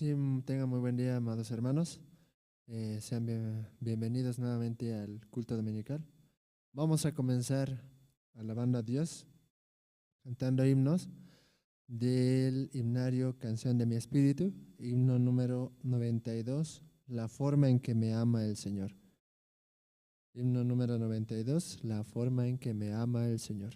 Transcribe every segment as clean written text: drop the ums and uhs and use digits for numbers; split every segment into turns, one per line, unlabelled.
Sí, tengan muy buen día, amados hermanos. Sean bienvenidos nuevamente al culto dominical. Vamos a comenzar alabando a Dios, cantando himnos del himnario Canción de mi Espíritu, himno número 92, La forma en que me ama el Señor. Himno número 92, La forma en que me ama el Señor.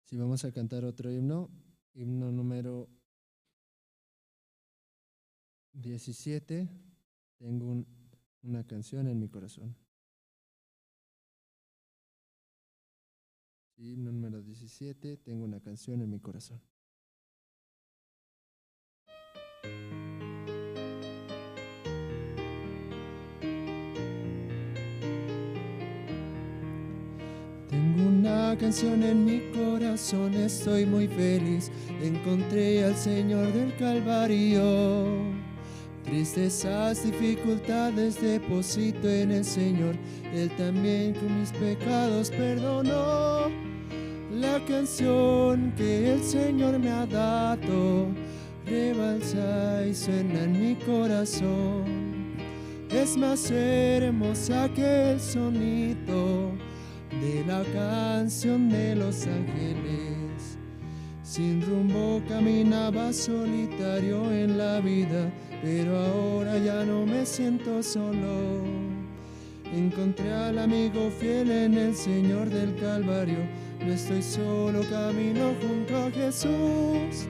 Si vamos a cantar otro himno, himno número 17, tengo una canción en mi corazón. Sí, himno número 17, tengo una canción en mi corazón. Tengo una canción en mi corazón, estoy muy feliz. Encontré al Señor del Calvario. Tristezas, dificultades deposito en el Señor. Él también con mis pecados perdonó. La canción que el Señor me ha dado rebalsa y suena en mi corazón. Es más hermosa que el sonido de la canción de los ángeles. Sin rumbo caminaba solitario en la vida, pero ahora ya no me siento solo. Encontré al amigo fiel en el Señor del Calvario. No estoy solo, camino junto a Jesús.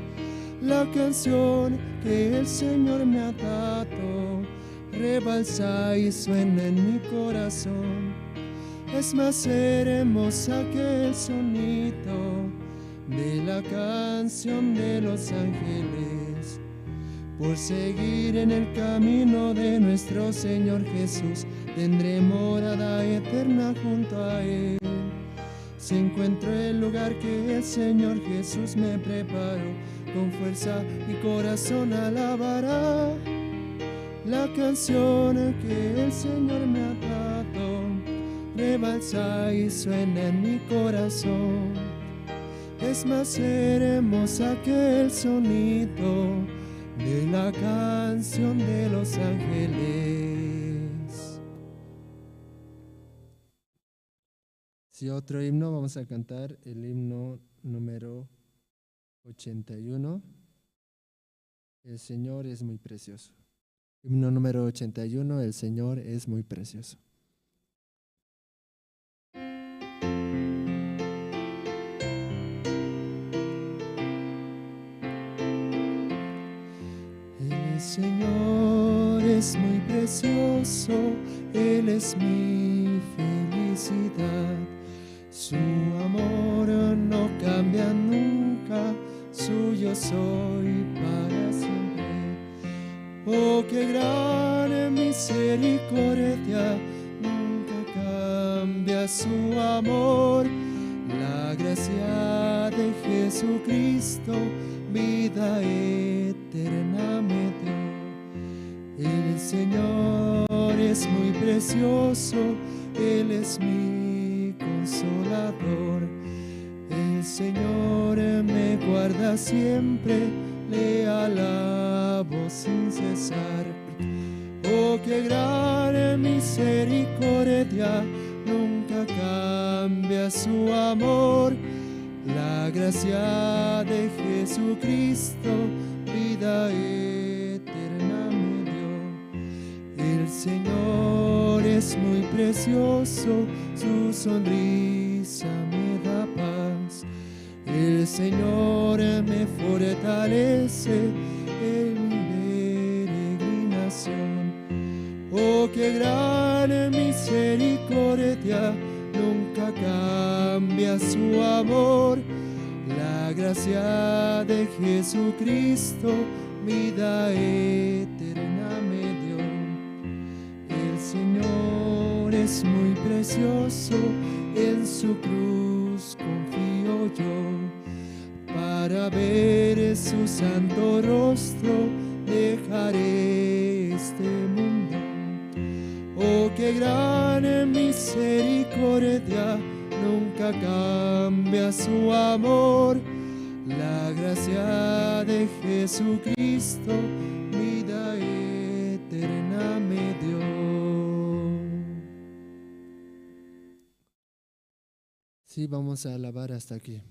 La canción que el Señor me ha dado rebalsa y suena en mi corazón. Es más hermosa que el sonido de la canción de los ángeles. Por seguir en el camino de nuestro Señor Jesús, tendré morada eterna junto a Él. Si encuentro el lugar que el Señor Jesús me preparó, con fuerza y corazón alabará la canción que el Señor me ha dado. Rebalsa y suena en mi corazón. Es más hermosa que el sonido de la canción de los ángeles. Si otro himno, vamos a cantar el himno número 81. El Señor es muy precioso. Himno número 81, el Señor es muy precioso. Señor es muy precioso, Él es mi felicidad. Su amor no cambia nunca, suyo soy para siempre. Oh, qué gran misericordia, nunca cambia su amor. La gracia de Jesucristo, vida eterna me dio. El Señor es muy precioso, Él es mi consolador. El Señor me guarda siempre, le alabo sin cesar. Oh, qué gran misericordia, nunca cambia su amor. La gracia de Jesucristo, vida eterna me dio. El Señor es muy precioso, su sonrisa me da paz. El Señor me fortalece en mi peregrinación. Oh, qué gran misericordia, nunca cambia su amor. La gracia de Jesucristo, vida eterna me dio. El Señor es muy precioso, en su cruz confío yo. Para ver su santo rostro, dejaré este mundo. Oh, qué gran misericordia, nunca cambia su amor. La gracia de Jesucristo, vida eterna me dio. Sí, vamos a alabar hasta aquí.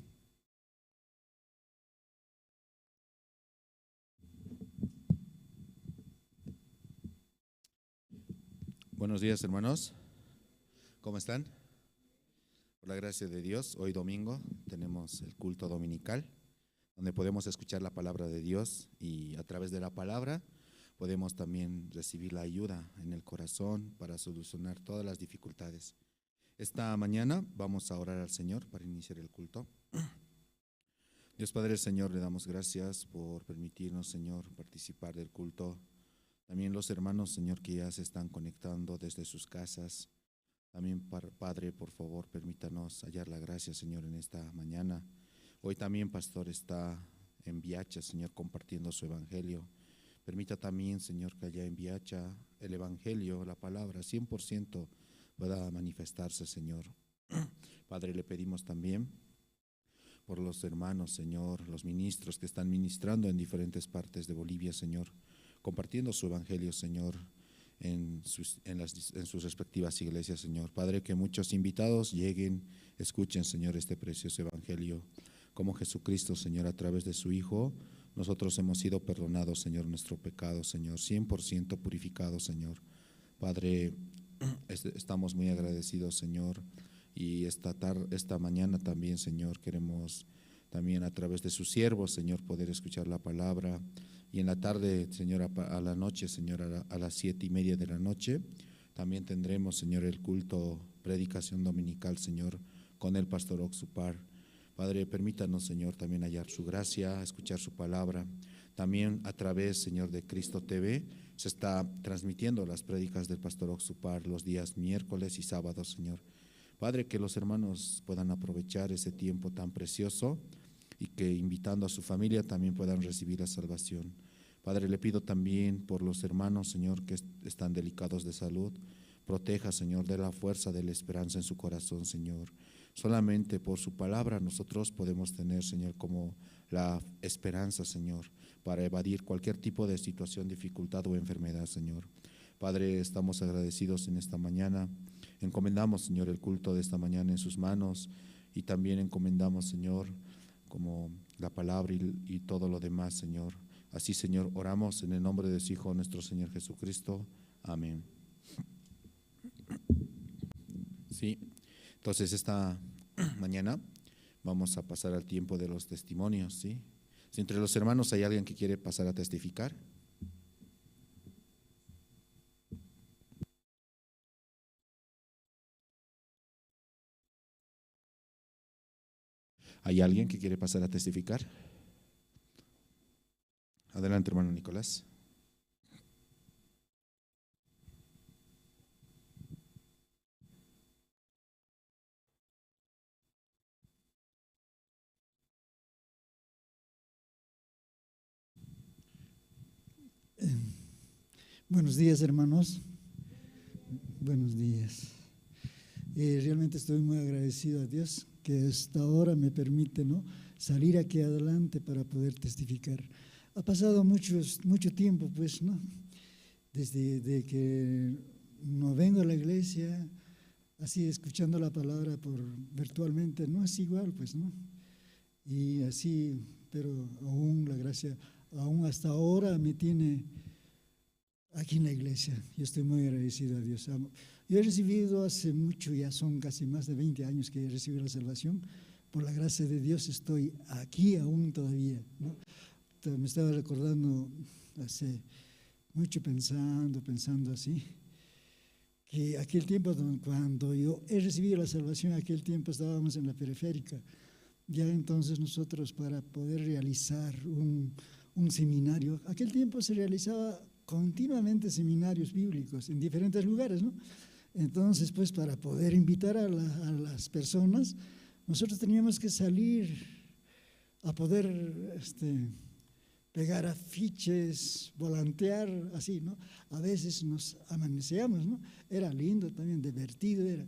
Buenos días, hermanos. ¿Cómo están? Por la gracia de Dios, hoy domingo tenemos el culto dominical, donde podemos escuchar la palabra de Dios y a través de la palabra podemos también recibir la ayuda en el corazón para solucionar todas las dificultades. Esta mañana vamos a orar al Señor para iniciar el culto. Dios Padre, Señor, le damos gracias por permitirnos, Señor, participar del culto. También los hermanos, Señor, que ya se están conectando desde sus casas. También, Padre, por favor, permítanos hallar la gracia, Señor, en esta mañana. Hoy también, Pastor, está en Viacha, Señor, compartiendo su evangelio. Permita también, Señor, que allá en Viacha el evangelio, la palabra, 100% pueda manifestarse, Señor. Padre, le pedimos también por los hermanos, Señor, los ministros que están ministrando en diferentes partes de Bolivia, Señor, compartiendo su evangelio, Señor, en sus respectivas iglesias, Señor. Padre, que muchos invitados lleguen, escuchen, Señor, este precioso evangelio. Como Jesucristo, Señor, a través de su Hijo, nosotros hemos sido perdonados, Señor, nuestro pecado, Señor, 100% purificados, Señor. Padre, estamos muy agradecidos, Señor, y esta mañana también, Señor, queremos también a través de sus siervos, Señor, poder escuchar la palabra. Y en la tarde, Señor, a la noche, Señor, a las 7:30 de la noche, también tendremos, Señor, el culto, predicación dominical, Señor, con el pastor Oxupar. Padre, permítanos, Señor, también hallar su gracia, escuchar su palabra. También a través, Señor, de Cristo TV, se está transmitiendo las prédicas del pastor Oxupar los días miércoles y sábados, Señor. Padre, que los hermanos puedan aprovechar ese tiempo tan precioso y que invitando a su familia también puedan recibir la salvación. Padre, le pido también por los hermanos, Señor, que están delicados de salud. Proteja, Señor, de la fuerza de la esperanza en su corazón, Señor. Solamente por su palabra nosotros podemos tener, Señor, como la esperanza, Señor, para evadir cualquier tipo de situación, dificultad o enfermedad, Señor. Padre, estamos agradecidos en esta mañana. Encomendamos, Señor, el culto de esta mañana en sus manos y también encomendamos, Señor, como la palabra y todo lo demás, Señor. Así, Señor, oramos en el nombre de su Hijo, nuestro Señor Jesucristo. Amén. Sí, entonces esta mañana vamos a pasar al tiempo de los testimonios, ¿sí? Si entre los hermanos hay alguien que quiere pasar a testificar. ¿Hay alguien que quiere pasar a testificar? Adelante, hermano Nicolás.
Buenos días, hermanos. Buenos días. Realmente estoy muy agradecido a Dios que hasta ahora me permite, ¿no?, salir aquí adelante para poder testificar. Ha pasado mucho tiempo, pues, ¿no?, desde que no vengo a la iglesia, así escuchando la palabra virtualmente, no es igual, pues, ¿no? Y así, pero aún la gracia, aún hasta ahora me tiene aquí en la iglesia. Yo estoy muy agradecido a Dios. Yo he recibido hace mucho, ya son casi más de 20 años que he recibido la salvación. Por la gracia de Dios estoy aquí aún todavía, ¿no? Me estaba recordando hace mucho pensando así, que aquel tiempo cuando yo he recibido la salvación, aquel tiempo estábamos en la periférica. Ya entonces nosotros, para poder realizar un seminario, aquel tiempo se realizaba continuamente seminarios bíblicos en diferentes lugares, ¿no? Entonces, pues, para poder invitar a las personas, nosotros teníamos que salir a poder pegar afiches, volantear, así, ¿no? A veces nos amanecíamos, ¿no? Era lindo también, divertido era.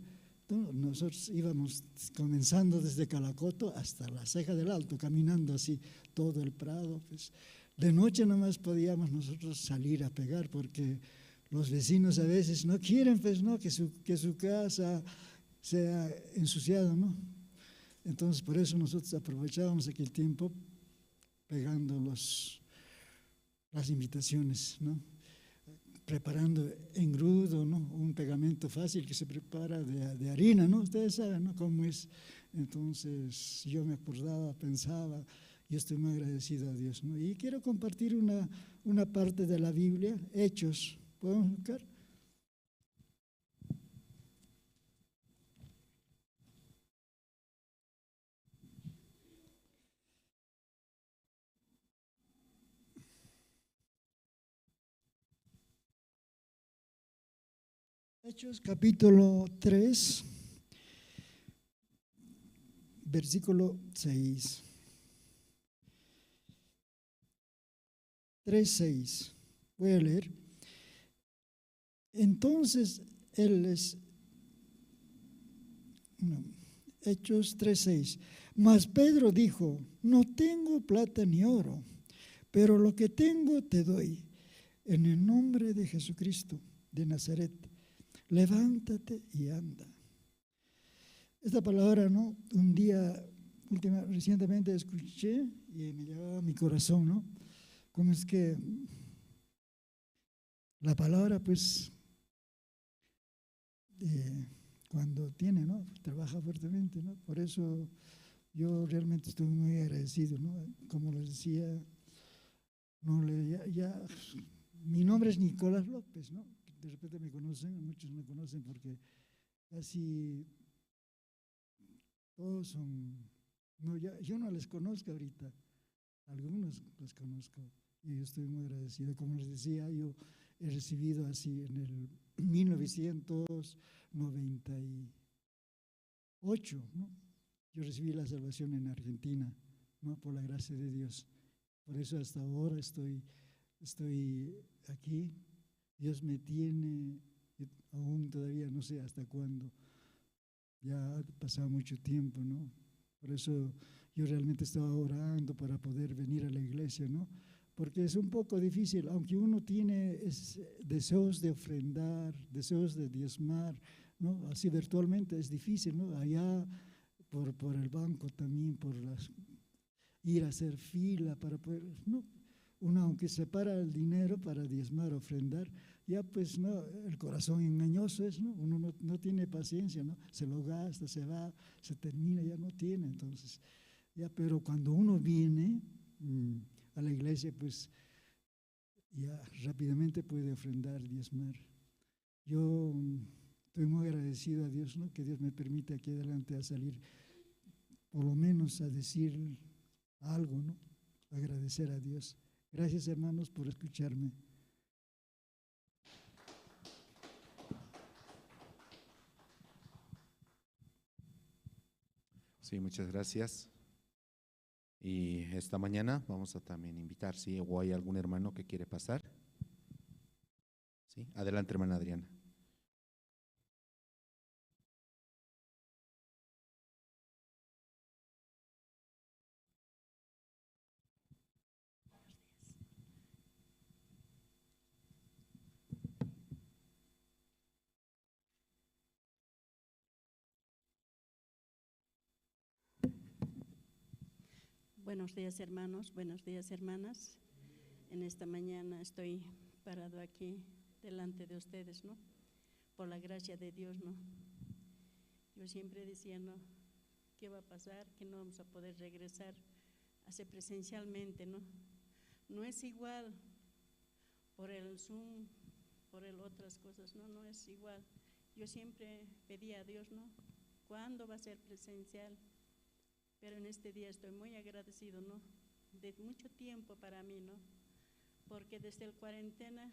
Nosotros íbamos comenzando desde Calacoto hasta la Ceja del Alto, caminando así todo el Prado, pues. De noche nomás podíamos nosotros salir a pegar, porque los vecinos a veces no quieren, pues, ¿no?, que su casa sea ensuciada, ¿no? Entonces, por eso nosotros aprovechábamos aquel tiempo pegando las invitaciones, ¿no?, preparando engrudo, ¿no?, un pegamento fácil que se prepara de harina, ¿no? Ustedes saben, ¿no?, cómo es. Entonces, yo me acordaba, pensaba, yo estoy muy agradecido a Dios, ¿no? Y quiero compartir una parte de la Biblia, Hechos. ¿Podemos buscar? Hechos capítulo 3, versículo 6. 3:6. Voy a leer. Entonces Hechos 3:6. Mas Pedro dijo: no tengo plata ni oro, pero lo que tengo te doy. En el nombre de Jesucristo de Nazaret, levántate y anda. Esta palabra, ¿no?, un día, recientemente escuché y me llevaba a mi corazón, ¿no? Cómo es que la palabra, pues, cuando tiene, ¿no?, trabaja fuertemente, ¿no? Por eso yo realmente estoy muy agradecido, ¿no? Como les decía, mi nombre es Nicolás López, ¿no? De repente me conocen, muchos me conocen porque casi todos son, no, yo no les conozco ahorita, algunos los conozco y yo estoy muy agradecido. Como les decía, yo he recibido así en el 1998, ¿no? Yo recibí la salvación en Argentina, ¿no?, por la gracia de Dios. Por eso hasta ahora estoy aquí. Dios me tiene, aún todavía no sé hasta cuándo. Ya ha pasado mucho tiempo, ¿no? Por eso yo realmente estaba orando para poder venir a la iglesia, ¿no? Porque es un poco difícil, aunque uno tiene deseos de ofrendar, deseos de diezmar, ¿no? Así virtualmente es difícil, ¿no? Allá por el banco también, ir a hacer fila para poder, ¿no? Uno, aunque separa el dinero para diezmar, ofrendar, ya pues no, el corazón engañoso es, ¿no? Uno no tiene paciencia, ¿no? Se lo gasta, se va, se termina, ya no tiene. Entonces, ya, pero cuando uno viene a la iglesia, pues ya rápidamente puede ofrendar, diezmar. Yo estoy muy agradecido a Dios, ¿no?, que Dios me permite aquí adelante a salir por lo menos a decir algo, ¿no? Agradecer a Dios. Gracias, hermanos, por escucharme.
Sí, muchas gracias. Y esta mañana vamos a también invitar, ¿sí? ¿O hay algún hermano que quiere pasar? Sí, adelante, hermana Adriana.
Buenos días, hermanos, buenos días, hermanas. En esta mañana estoy parado aquí delante de ustedes, ¿no? Por la gracia de Dios, ¿no? Yo siempre decía, ¿no? ¿Qué va a pasar? Que no vamos a poder regresar a hacer presencialmente, ¿no? No es igual por el Zoom, por el otras cosas, ¿no? No es igual. Yo siempre pedía a Dios, ¿no? ¿Cuándo va a ser presencial? Pero en este día estoy muy agradecido, ¿no? De mucho tiempo para mí, ¿no? Porque desde el cuarentena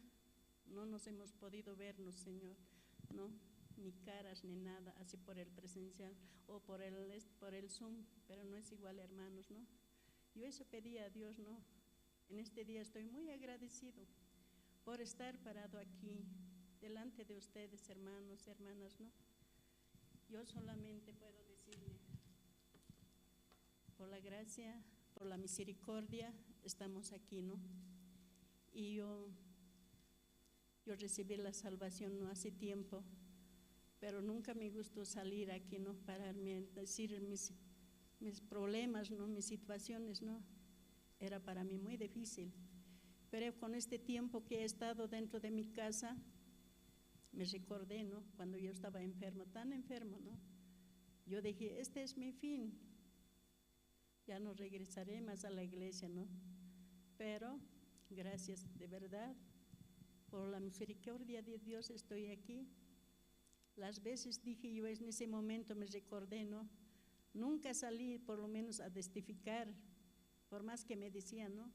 no nos hemos podido vernos, Señor, ¿no? Ni caras ni nada, así por el presencial o por el Zoom, pero no es igual, hermanos, ¿no? Yo eso pedí a Dios, ¿no? En este día estoy muy agradecido por estar parado aquí, delante de ustedes, hermanos, hermanas, ¿no? Yo solamente puedo decirle, por la gracia, por la misericordia, estamos aquí, ¿no? Y yo recibí la salvación no hace tiempo, pero nunca me gustó salir aquí, ¿no? Pararme, decir mis problemas, ¿no? Mis situaciones, ¿no? Era para mí muy difícil. Pero con este tiempo que he estado dentro de mi casa, me recordé, ¿no? Cuando yo estaba enfermo, tan enfermo, ¿no? Yo dije, este es mi fin. Ya no regresaré más a la iglesia, ¿no? Pero gracias de verdad, por la misericordia de Dios estoy aquí. Las veces dije yo en ese momento me recordé, ¿no? Nunca salí por lo menos a testificar, por más que me decían, ¿no?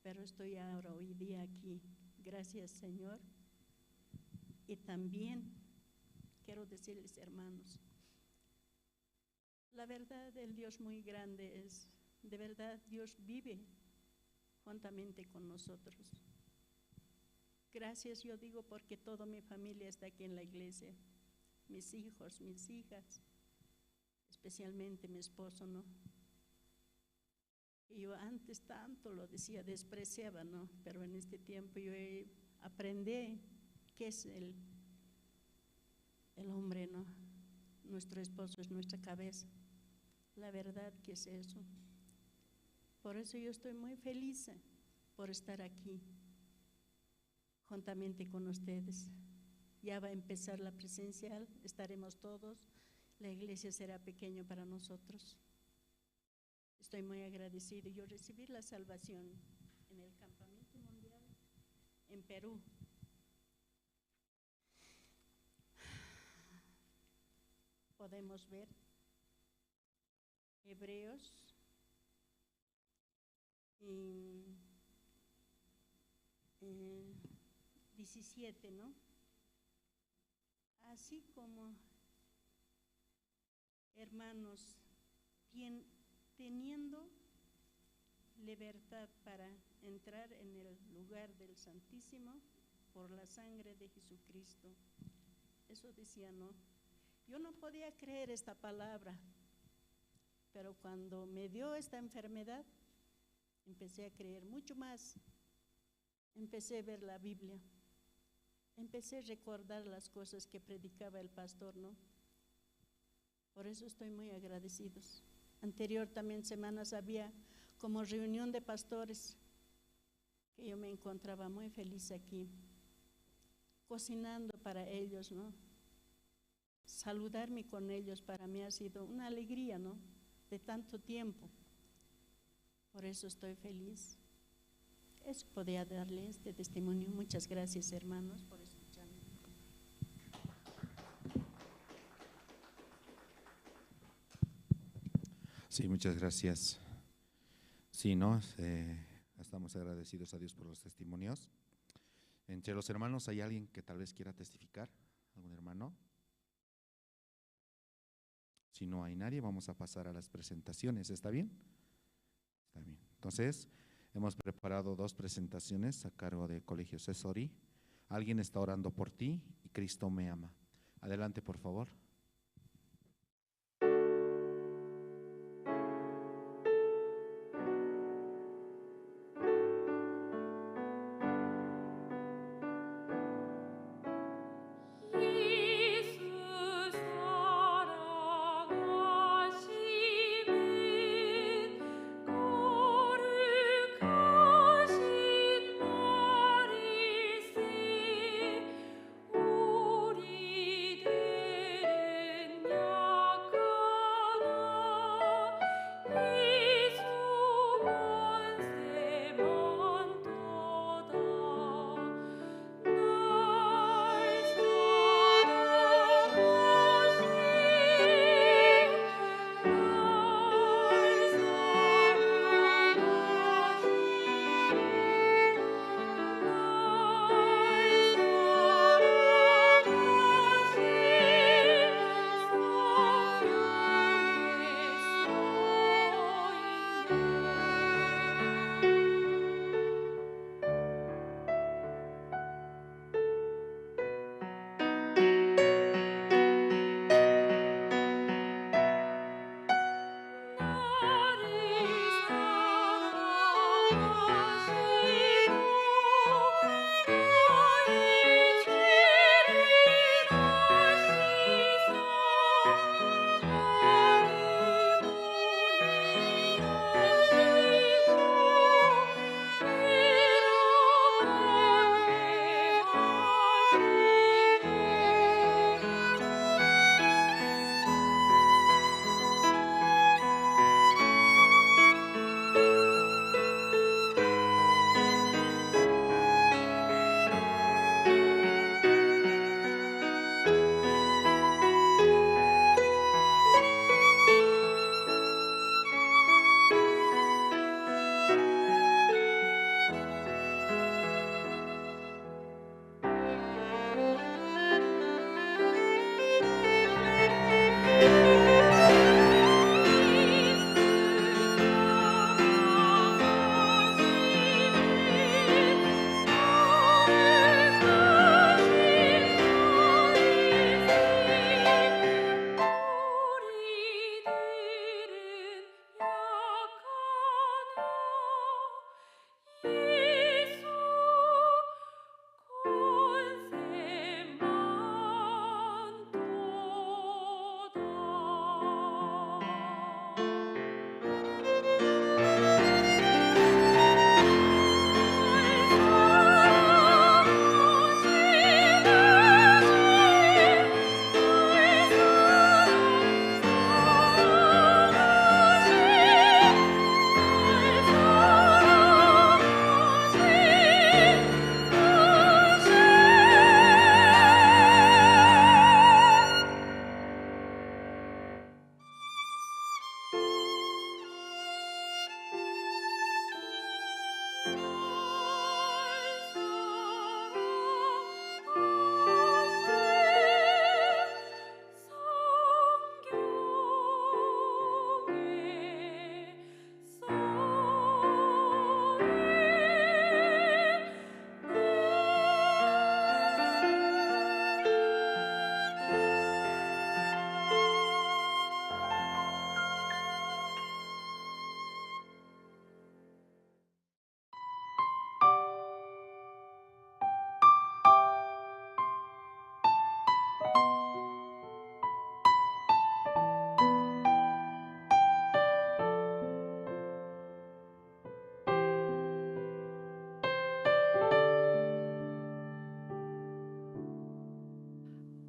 Pero estoy ahora hoy día aquí. Gracias, Señor. Y también quiero decirles, hermanos, la verdad, el Dios muy grande es, de verdad, Dios vive juntamente con nosotros. Gracias, yo digo, porque toda mi familia está aquí en la iglesia, mis hijos, mis hijas, especialmente mi esposo, ¿no? Y yo antes tanto lo decía, despreciaba, ¿no? Pero en este tiempo yo aprendí qué es el hombre, ¿no? Nuestro esposo es nuestra cabeza. La verdad que es eso. Por eso yo estoy muy feliz por estar aquí, juntamente con ustedes. Ya va a empezar la presencial, estaremos todos, la iglesia será pequeña para nosotros. Estoy muy agradecido. Yo recibí la salvación en el campamento mundial en Perú. Podemos ver Hebreos 17, ¿no? Así como, hermanos, teniendo libertad para entrar en el lugar del Santísimo por la sangre de Jesucristo. Eso decía, ¿no? Yo no podía creer esta palabra, pero cuando me dio esta enfermedad, empecé a creer mucho más. Empecé a ver la Biblia, empecé a recordar las cosas que predicaba el pastor, ¿no? Por eso estoy muy agradecidos. Anterior también semanas había como reunión de pastores, que yo me encontraba muy feliz aquí, cocinando para ellos, ¿no? Saludarme con ellos para mí ha sido una alegría, ¿no? De tanto tiempo. Por eso estoy feliz. Eso podía darle este testimonio. Muchas gracias, hermanos, por escucharme.
Sí, muchas gracias. Sí, ¿no? Estamos agradecidos a Dios por los testimonios. Entre los hermanos, ¿hay alguien que tal vez quiera testificar? ¿Algún hermano? Si no hay nadie, vamos a pasar a las presentaciones. ¿Está bien? Está bien. Entonces, hemos preparado 2 presentaciones a cargo de Colegio Cesori. Alguien está orando por ti y Cristo me ama. Adelante, por favor.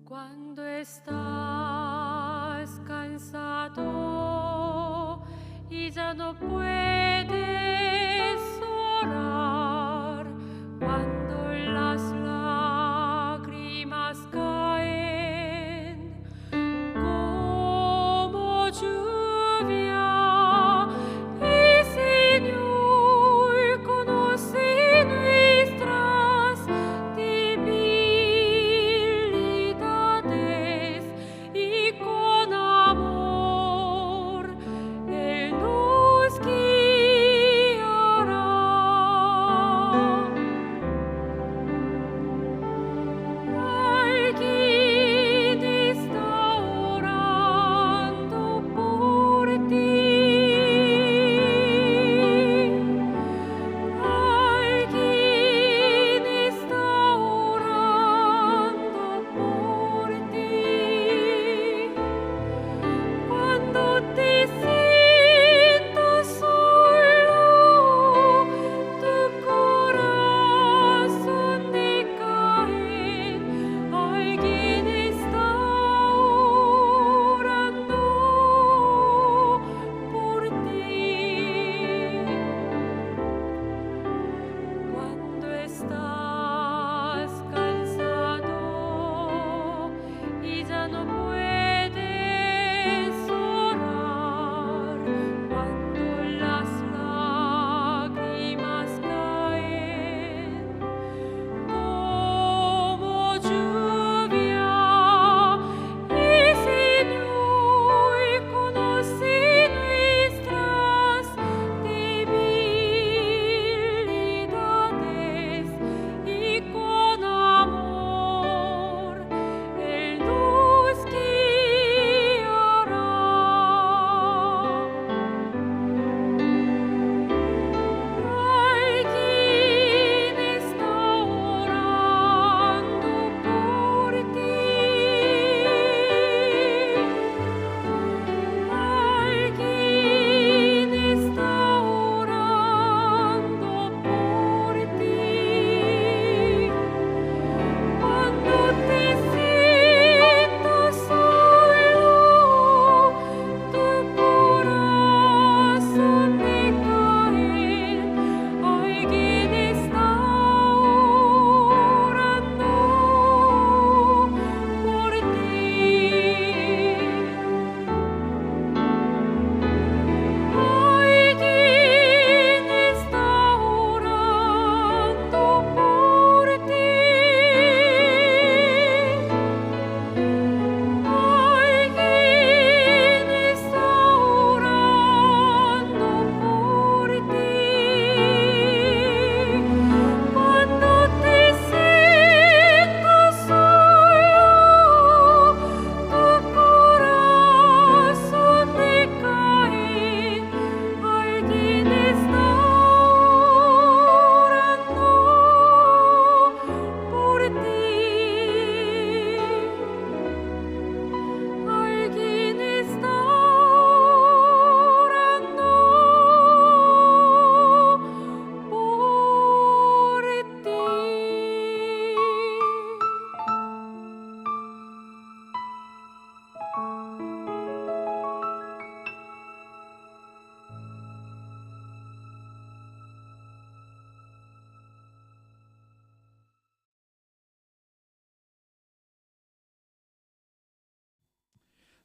Cuando estás cansado y ya no puedes orar, cuando las lágrimas caen como lluvia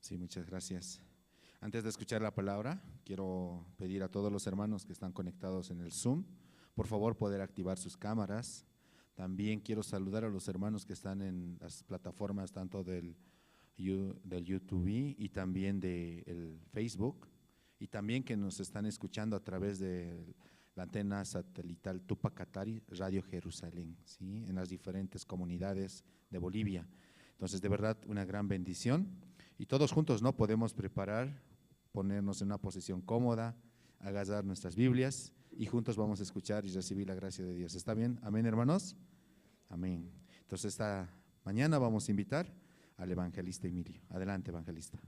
Sí, muchas gracias. Antes de escuchar la palabra, quiero pedir a todos los hermanos que están conectados en el Zoom, por favor, poder activar sus cámaras. También quiero saludar a los hermanos que están en las plataformas tanto del YouTube y también del Facebook, y también que nos están escuchando a través de la antena satelital Tupac Katari, Radio Jerusalén, ¿sí? En las diferentes comunidades de Bolivia. Entonces, de verdad, una gran bendición. Y todos juntos, ¿no? Podemos ponernos en una posición cómoda, agarrar nuestras Biblias y juntos vamos a escuchar y recibir la gracia de Dios. ¿Está bien? Amén, hermanos. Amén. Entonces, esta mañana vamos a invitar al evangelista Emilio. Adelante, evangelista.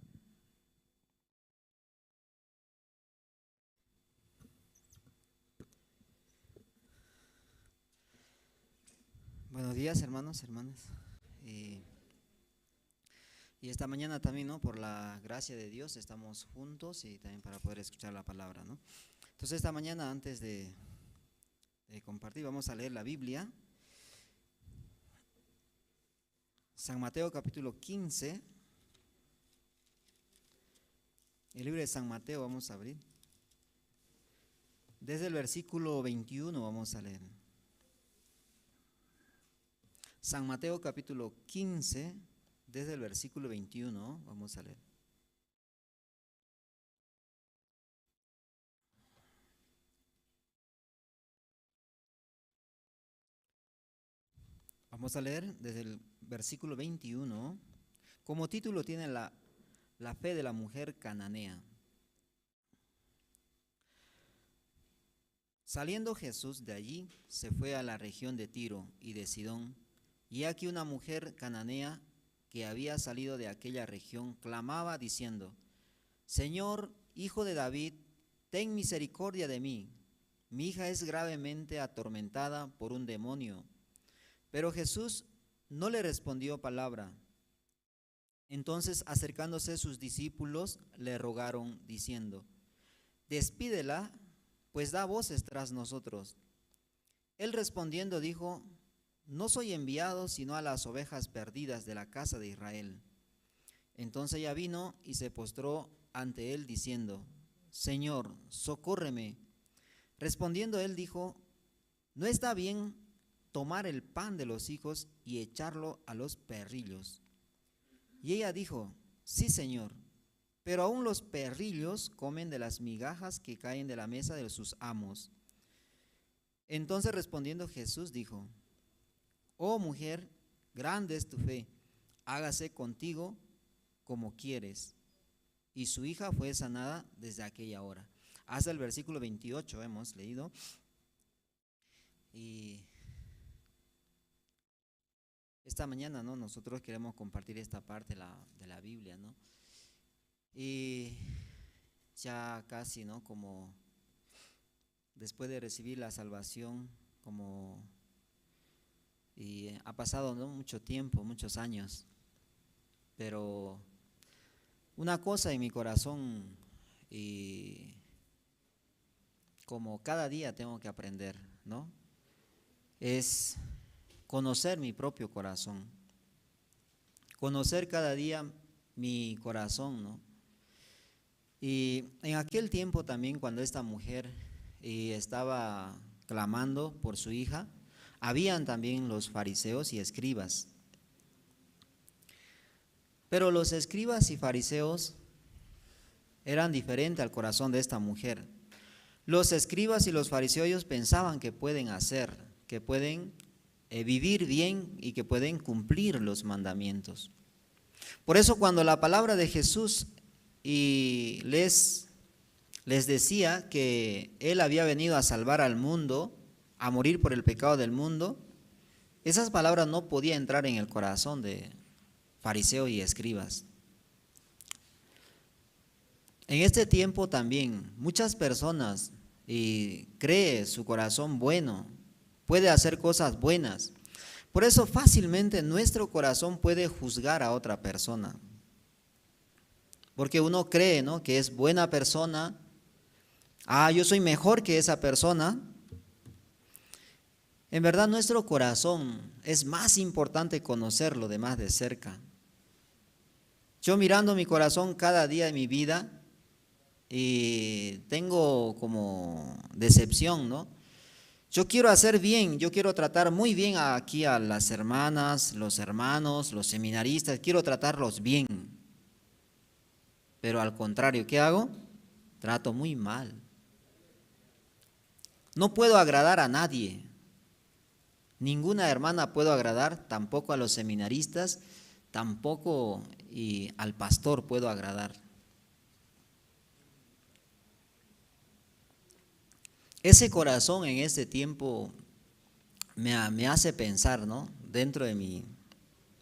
Buenos días, hermanos, hermanas. Y esta mañana también, ¿no? Por la gracia de Dios estamos juntos y también para poder escuchar la palabra, ¿no? Entonces esta mañana, antes de compartir, vamos a leer la Biblia. San Mateo capítulo 15. El libro de San Mateo vamos a abrir. Desde el versículo 21 vamos a leer. San Mateo capítulo 15, desde el versículo 21, vamos a leer. Vamos a leer desde el versículo 21. Como título tiene la fe de la mujer cananea. Saliendo Jesús de allí, se fue a la región de Tiro y de Sidón. Y aquí una mujer cananea que había salido de aquella región clamaba diciendo: Señor, hijo de David, ten misericordia de mí. Mi hija es gravemente atormentada por un demonio. Pero Jesús no le respondió palabra. Entonces, acercándose sus discípulos, le rogaron diciendo: Despídela, pues da voces tras nosotros. Él respondiendo dijo: No soy enviado sino a las ovejas perdidas de la casa de Israel. Entonces ella vino y se postró ante él diciendo: Señor, socórreme. Respondiendo él dijo: No está bien tomar el pan de los hijos y echarlo a los perrillos. Y ella dijo: Sí, Señor, pero aún los perrillos comen de las migajas que caen de la mesa de sus amos. Entonces respondiendo Jesús dijo: Oh mujer, grande es tu fe, hágase contigo como quieres. Y su hija fue sanada desde aquella hora. Hasta el versículo 28 hemos leído. Y esta mañana, ¿no? Nosotros queremos compartir esta parte de la Biblia, ¿no? Y ya casi, ¿no? Como después de recibir la salvación, y ha pasado, ¿no? Mucho tiempo, muchos años, pero una cosa en mi corazón, y como cada día tengo que aprender, ¿no? Es conocer mi propio corazón, conocer cada día mi corazón, ¿no? Y en aquel tiempo también, cuando esta mujer estaba clamando por su hija, habían también los fariseos y escribas. Pero los escribas y fariseos eran diferentes al corazón de esta mujer. Los escribas y los fariseos pensaban que pueden vivir bien y que pueden cumplir los mandamientos. Por eso cuando la palabra de Jesús les decía que Él había venido a salvar al mundo, a morir por el pecado del mundo, esas palabras no podían entrar en el corazón de fariseos y escribas. En este tiempo también muchas personas creen su corazón bueno, puede hacer cosas buenas. Por eso fácilmente nuestro corazón puede juzgar a otra persona. Porque uno cree, ¿no?, que es buena persona. Yo soy mejor que esa persona. En verdad nuestro corazón es más importante conocerlo de más de cerca. Yo mirando mi corazón cada día de mi vida y tengo como decepción, ¿no? Yo quiero hacer bien, yo quiero tratar muy bien aquí a las hermanas, los hermanos, los seminaristas, quiero tratarlos bien. Pero al contrario, ¿qué hago? Trato muy mal. No puedo agradar a nadie. Ninguna hermana puedo agradar, tampoco a los seminaristas, tampoco y al pastor puedo agradar. Ese corazón en este tiempo me hace pensar, ¿no? Dentro de mi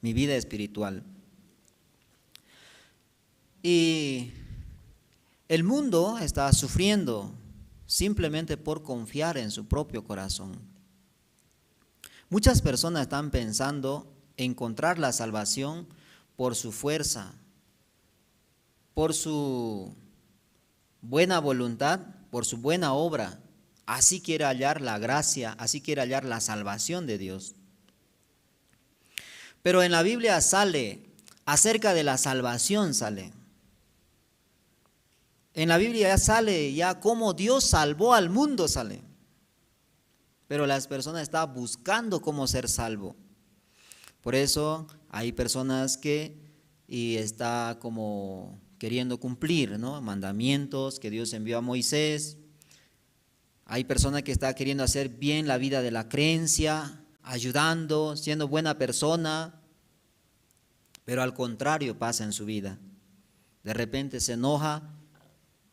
vida espiritual. Y el mundo está sufriendo simplemente por confiar en su propio corazón. Muchas personas están pensando encontrar la salvación por su fuerza, por su buena voluntad, por su buena obra. Así quiere hallar la gracia, así quiere hallar la salvación de Dios. Pero en la Biblia sale, acerca de la salvación sale. En la Biblia ya sale, ya cómo Dios salvó al mundo sale. Pero las personas están buscando cómo ser salvo. Por eso hay personas que está como queriendo cumplir, ¿no? Mandamientos que Dios envió a Moisés. Hay personas que están queriendo hacer bien la vida de la creencia, ayudando, siendo buena persona, pero al contrario pasa en su vida. De repente se enoja,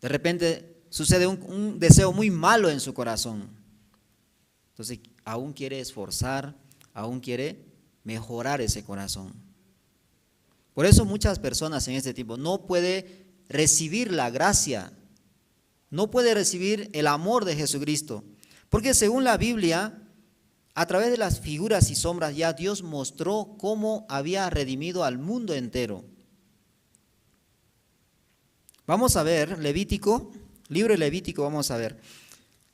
de repente sucede un deseo muy malo en su corazón. Entonces aún quiere esforzar, aún quiere mejorar ese corazón. Por eso muchas personas en este tiempo no pueden recibir la gracia, no puede recibir el amor de Jesucristo. Porque según la Biblia, a través de las figuras y sombras ya Dios mostró cómo había redimido al mundo entero. Vamos a ver Levítico, libro de Levítico, vamos a ver.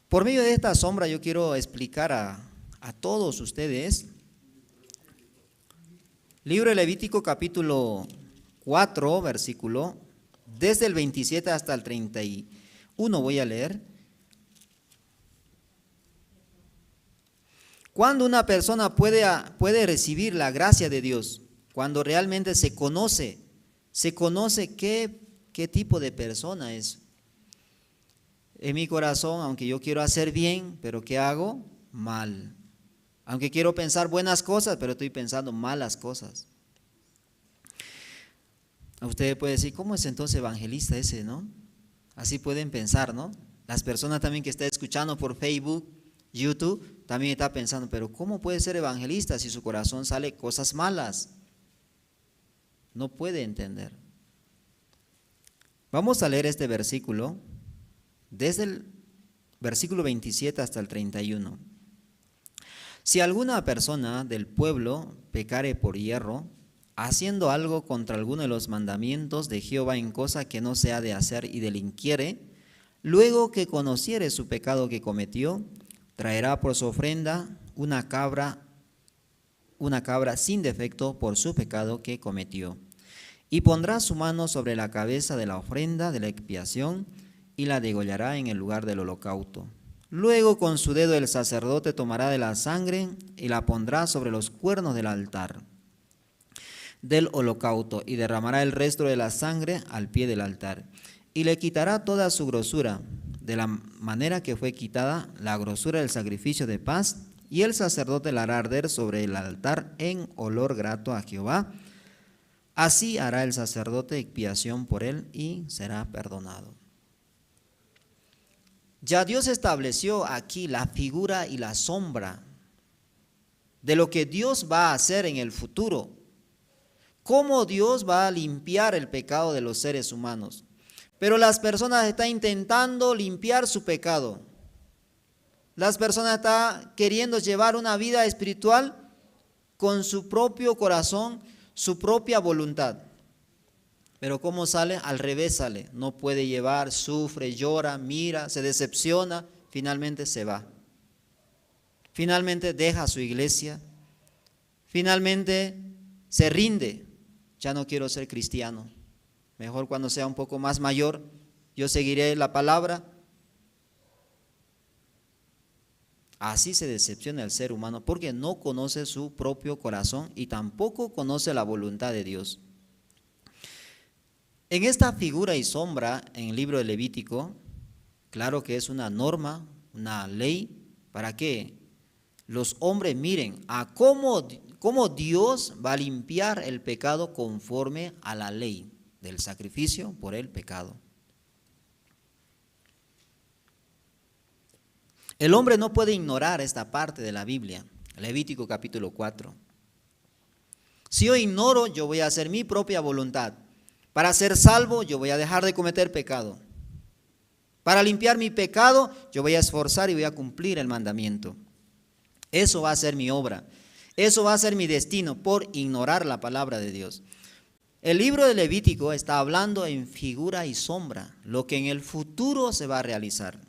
Por medio de esta sombra yo quiero explicar a todos ustedes. Libro de Levítico capítulo 4, versículo, desde el 27 hasta el 31 voy a leer. Cuando una persona puede recibir la gracia de Dios, cuando realmente se conoce qué tipo de persona es. En mi corazón, aunque yo quiero hacer bien, pero ¿qué hago? Mal. Aunque quiero pensar buenas cosas, pero estoy pensando malas cosas. Usted puede decir, ¿cómo es entonces evangelista ese, no? Así pueden pensar, ¿no? Las personas también que están escuchando por Facebook, YouTube, también están pensando, pero ¿cómo puede ser evangelista si su corazón sale cosas malas? No puede entender. Vamos a leer este versículo, desde el versículo 27 hasta el 31. Si alguna persona del pueblo pecare por hierro, haciendo algo contra alguno de los mandamientos de Jehová en cosa que no se ha de hacer y delinquiere, luego que conociere su pecado que cometió, traerá por su ofrenda una cabra sin defecto por su pecado que cometió. Y pondrá su mano sobre la cabeza de la ofrenda de la expiación y la degollará en el lugar del holocausto. Luego con su dedo el sacerdote tomará de la sangre y la pondrá sobre los cuernos del altar del holocausto y derramará el resto de la sangre al pie del altar. Y le quitará toda su grosura, de la manera que fue quitada la grosura del sacrificio de paz, y el sacerdote la hará arder sobre el altar en olor grato a Jehová. Así hará el sacerdote expiación por él y será perdonado. Ya Dios estableció aquí la figura y la sombra de lo que Dios va a hacer en el futuro. Cómo Dios va a limpiar el pecado de los seres humanos. Pero las personas están intentando limpiar su pecado. Las personas están queriendo llevar una vida espiritual con su propio corazón, su propia voluntad. Pero ¿cómo sale? Al revés sale. No puede llevar, sufre, llora, mira, se decepciona, finalmente se va. Finalmente deja su iglesia. Finalmente se rinde. Ya no quiero ser cristiano. mejor cuando sea un poco más mayor, yo seguiré la palabra. Así se decepciona el ser humano porque no conoce su propio corazón y tampoco conoce la voluntad de Dios. En esta figura y sombra en el libro de Levítico, claro que es una norma, una ley, para que los hombres miren a cómo Dios va a limpiar el pecado conforme a la ley del sacrificio por el pecado. El hombre no puede ignorar esta parte de la Biblia, Levítico capítulo 4. Si yo ignoro, yo voy a hacer mi propia voluntad. Para ser salvo, yo voy a dejar de cometer pecado. Para limpiar mi pecado, yo voy a esforzar y voy a cumplir el mandamiento. Eso va a ser mi obra. Eso va a ser mi destino por ignorar la palabra de Dios. El libro de Levítico está hablando en figura y sombra, lo que en el futuro se va a realizar.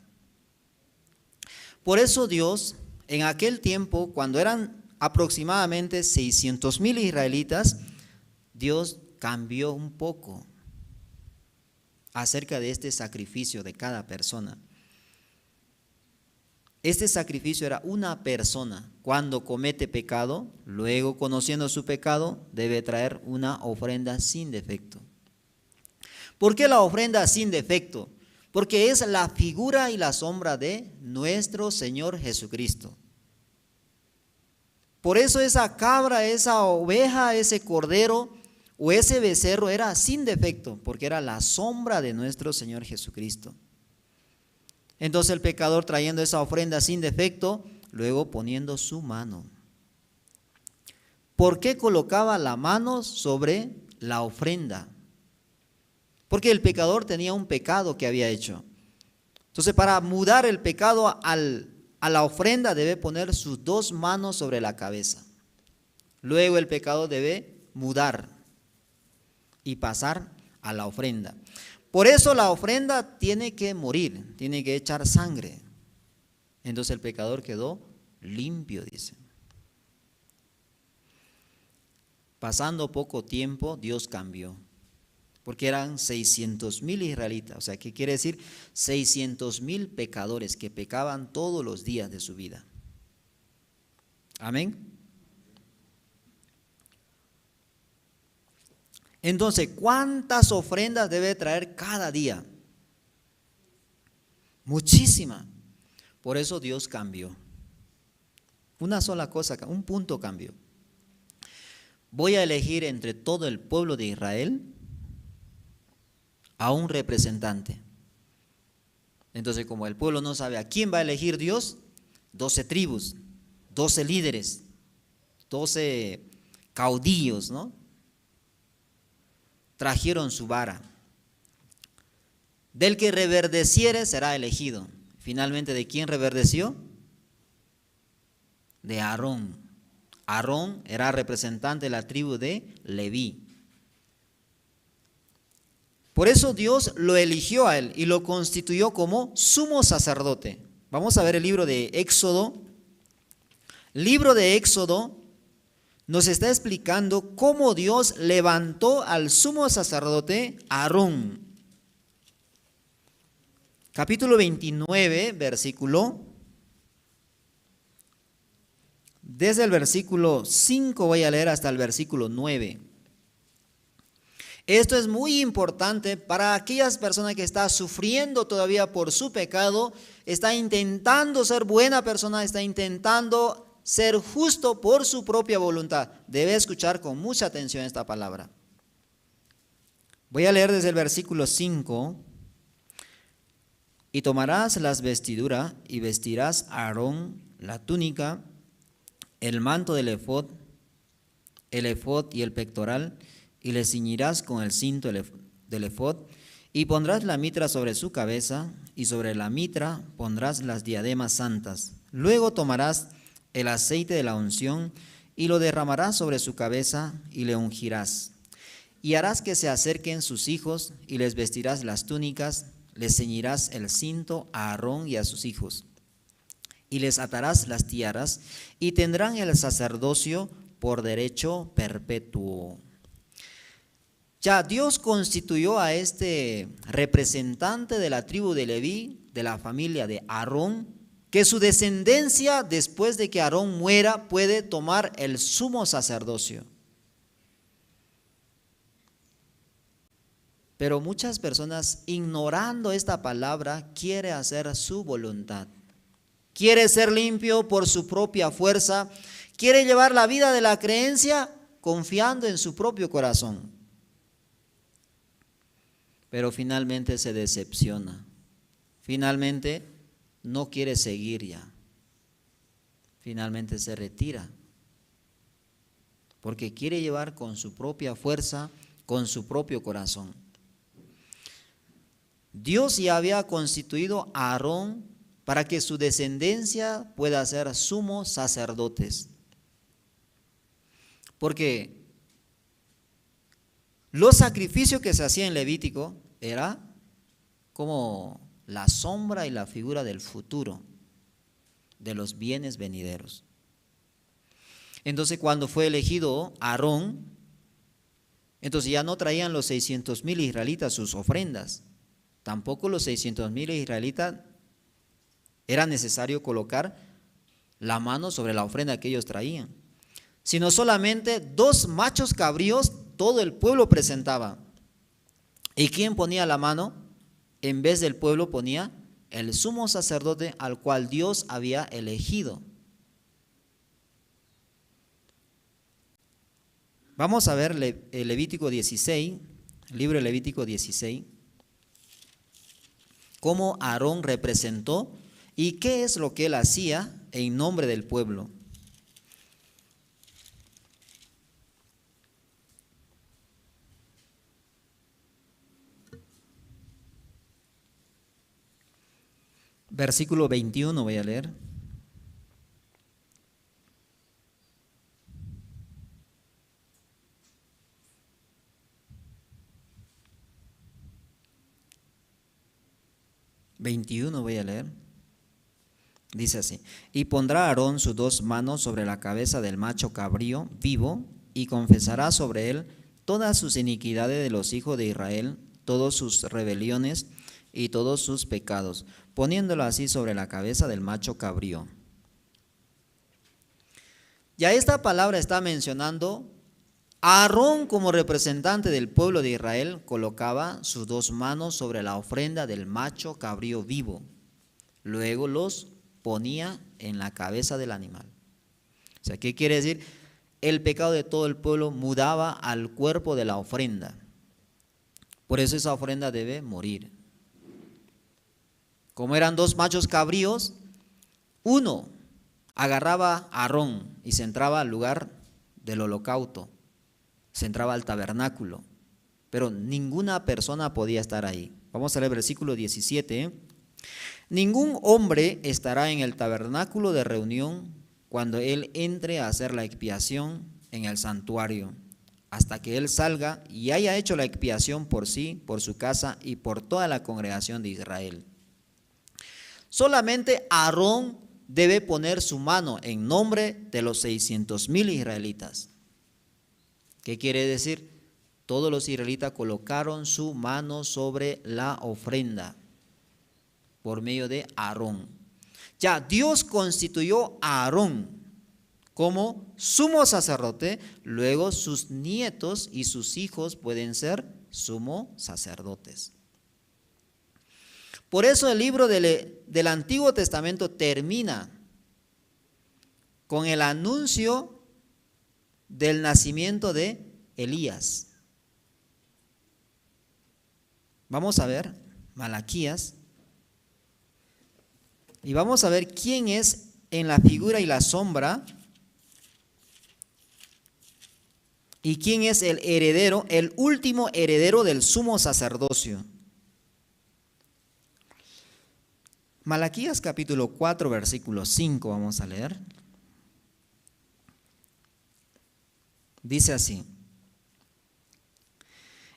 Por eso Dios, en aquel tiempo, cuando eran aproximadamente 600,000 israelitas, Dios cambió un poco acerca de este sacrificio de cada persona. Este sacrificio era una persona. Cuando comete pecado, luego conociendo su pecado, debe traer una ofrenda sin defecto. ¿Por qué la ofrenda sin defecto? Porque es la figura y la sombra de nuestro Señor Jesucristo. Por eso esa cabra, esa oveja, ese cordero o ese becerro era sin defecto, porque era la sombra de nuestro Señor Jesucristo. Entonces el pecador trayendo esa ofrenda sin defecto, luego poniendo su mano. ¿Por qué colocaba la mano sobre la ofrenda? Porque el pecador tenía un pecado que había hecho. Entonces, para mudar el pecado a la ofrenda, debe poner sus dos manos sobre la cabeza. Luego el pecado debe mudar y pasar a la ofrenda. Por eso la ofrenda tiene que morir, tiene que echar sangre. Entonces el pecador quedó limpio, dice. Pasando poco tiempo, Dios cambió. Porque eran 600,000 israelitas, o sea, ¿qué quiere decir? 600,000 pecadores que pecaban todos los días de su vida. Amén. Entonces, ¿cuántas ofrendas debe traer cada día? Muchísimas. Por eso Dios cambió. Una sola cosa, un punto cambió. Voy a elegir entre todo el pueblo de Israel a un representante. Entonces, como el pueblo no sabe a quién va a elegir Dios, 12 tribus, 12 líderes, 12 caudillos, ¿no? Trajeron su vara. Del que reverdeciere será elegido. Finalmente, ¿de quién reverdeció? De Aarón. Aarón era representante de la tribu de Leví. Por eso Dios lo eligió a él y lo constituyó como sumo sacerdote. Vamos a ver el libro de Éxodo. Libro de Éxodo nos está explicando cómo Dios levantó al sumo sacerdote Aarón. Capítulo 29, versículo. Desde el versículo 5 voy a leer hasta el versículo 9. Esto es muy importante para aquellas personas que están sufriendo todavía por su pecado, está intentando ser buena persona, está intentando ser justo por su propia voluntad. Debe escuchar con mucha atención esta palabra. Voy a leer desde el versículo 5. Y tomarás las vestiduras y vestirás a Aarón la túnica, el manto del efod, el efod y el pectoral, y le ciñirás con el cinto del efod, y pondrás la mitra sobre su cabeza, y sobre la mitra pondrás las diademas santas. Luego tomarás el aceite de la unción, y lo derramarás sobre su cabeza, y le ungirás. Y harás que se acerquen sus hijos, y les vestirás las túnicas, les ceñirás el cinto a Aarón y a sus hijos, y les atarás las tiaras, y tendrán el sacerdocio por derecho perpetuo. Ya Dios constituyó a este representante de la tribu de Leví, de la familia de Aarón, que su descendencia, después de que Aarón muera, puede tomar el sumo sacerdocio. Pero muchas personas, ignorando esta palabra, quieren hacer su voluntad. Quiere ser limpio por su propia fuerza, quiere llevar la vida de la creencia confiando en su propio corazón. Pero finalmente se decepciona. Finalmente no quiere seguir ya. Finalmente se retira. Porque quiere llevar con su propia fuerza, con su propio corazón. Dios ya había constituido a Aarón para que su descendencia pueda ser sumos sacerdotes. Porque los sacrificios que se hacían en Levítico era como la sombra y la figura del futuro, de los bienes venideros. Entonces cuando fue elegido Aarón, entonces ya no traían los 600,000 israelitas sus ofrendas. Tampoco los 600,000 israelitas era necesario colocar la mano sobre la ofrenda que ellos traían, sino solamente 2 machos cabríos todo el pueblo presentaba. ¿Y quién ponía la mano? En vez del pueblo ponía el sumo sacerdote al cual Dios había elegido. Vamos a ver Levítico 16, libro de Levítico 16, cómo Aarón representó y qué es lo que él hacía en nombre del pueblo. Versículo 21 voy a leer. Dice así: y pondrá Aarón sus 2 manos sobre la cabeza del macho cabrío vivo y confesará sobre él todas sus iniquidades de los hijos de Israel, todas sus rebeliones y todos sus pecados, poniéndolo así sobre la cabeza del macho cabrío. Ya esta palabra está mencionando a Aarón como representante del pueblo de Israel, colocaba sus 2 manos sobre la ofrenda del macho cabrío vivo, luego los ponía en la cabeza del animal. O sea, ¿qué quiere decir? El pecado de todo el pueblo mudaba al cuerpo de la ofrenda. Por eso esa ofrenda debe morir. Como eran 2 machos cabríos, uno agarraba a Aarón y se entraba al lugar del holocausto, se entraba al tabernáculo, pero ninguna persona podía estar ahí. Vamos a leer el versículo 17. Ningún hombre estará en el tabernáculo de reunión cuando él entre a hacer la expiación en el santuario, hasta que él salga y haya hecho la expiación por sí, por su casa y por toda la congregación de Israel. Solamente Aarón debe poner su mano en nombre de los 600,000 israelitas. ¿Qué quiere decir? Todos los israelitas colocaron su mano sobre la ofrenda por medio de Aarón. Ya Dios constituyó a Aarón como sumo sacerdote, luego sus nietos y sus hijos pueden ser sumo sacerdotes. Por eso el libro del Antiguo Testamento termina con el anuncio del nacimiento de Elías. Vamos a ver Malaquías y vamos a ver quién es en la figura y la sombra y quién es el heredero, el último heredero del sumo sacerdocio. Malaquías capítulo 4, versículo 5, vamos a leer. Dice así: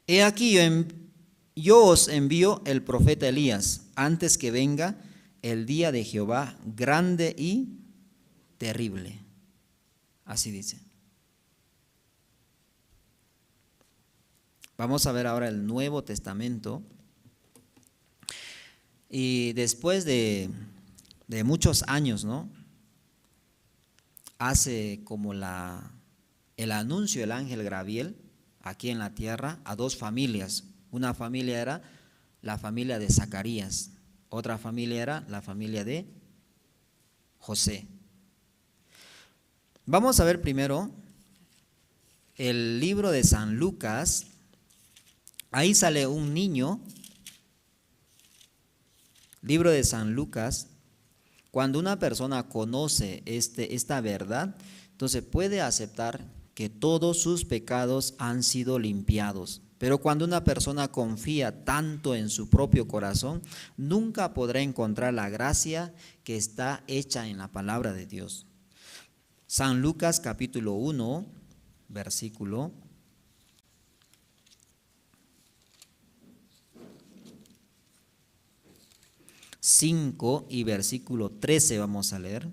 he aquí yo os envío el profeta Elías antes que venga el día de Jehová grande y terrible. Así dice. Vamos a ver ahora el Nuevo Testamento. Y después de muchos años, ¿no? Hace como el anuncio del ángel Gabriel aquí en la tierra a dos familias. Una familia era la familia de Zacarías, otra familia era la familia de José. Vamos a ver primero el libro de San Lucas. Ahí sale un niño. Libro de San Lucas. Cuando una persona conoce esta verdad, entonces puede aceptar que todos sus pecados han sido limpiados. Pero cuando una persona confía tanto en su propio corazón, nunca podrá encontrar la gracia que está hecha en la palabra de Dios. San Lucas capítulo 1, versículo 5 y versículo 13 vamos a leer.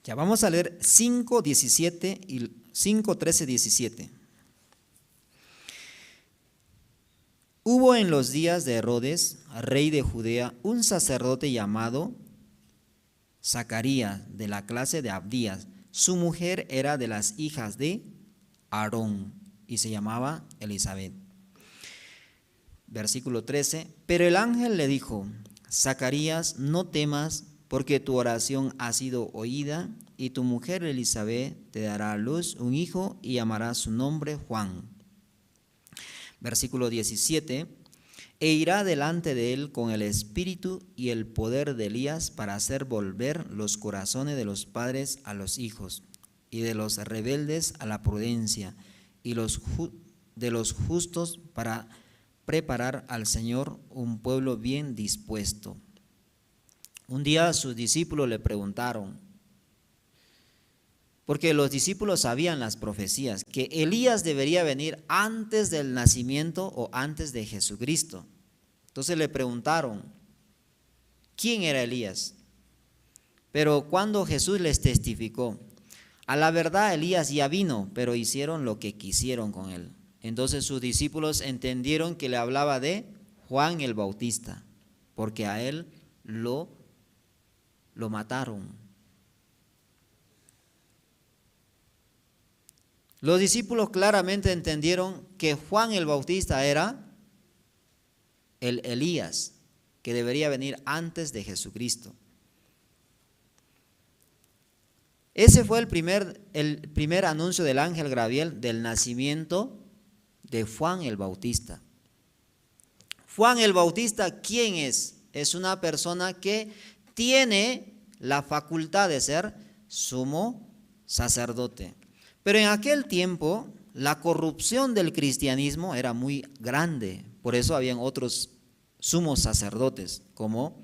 Ya vamos a leer 5, 17 y 5, 13, 17. Hubo en los días de Herodes, rey de Judea, un sacerdote llamado Zacarías, de la clase de Abdías. Su mujer era de las hijas de Aarón y se llamaba Elizabeth. Versículo 13. Pero el ángel le dijo: Zacarías, no temas, porque tu oración ha sido oída, y tu mujer Elizabeth te dará a luz un hijo y llamará su nombre Juan. Versículo 17. E irá delante de él con el espíritu y el poder de Elías para hacer volver los corazones de los padres a los hijos, y de los rebeldes a la prudencia, y de los justos para preparar al Señor un pueblo bien dispuesto. Un día sus discípulos le preguntaron, porque los discípulos sabían las profecías, que Elías debería venir antes del nacimiento o antes de Jesucristo. Entonces le preguntaron, ¿quién era Elías? Pero cuando Jesús les testificó, a la verdad Elías ya vino, pero hicieron lo que quisieron con él. Entonces sus discípulos entendieron que le hablaba de Juan el Bautista, porque a él lo mataron. Los discípulos claramente entendieron que Juan el Bautista era el Elías, que debería venir antes de Jesucristo. Ese fue el primer anuncio del ángel Gabriel del nacimiento de Juan el Bautista. Juan el Bautista, ¿quién es? Es una persona que tiene la facultad de ser sumo sacerdote. Pero en aquel tiempo la corrupción del cristianismo era muy grande, por eso habían otros sumos sacerdotes, como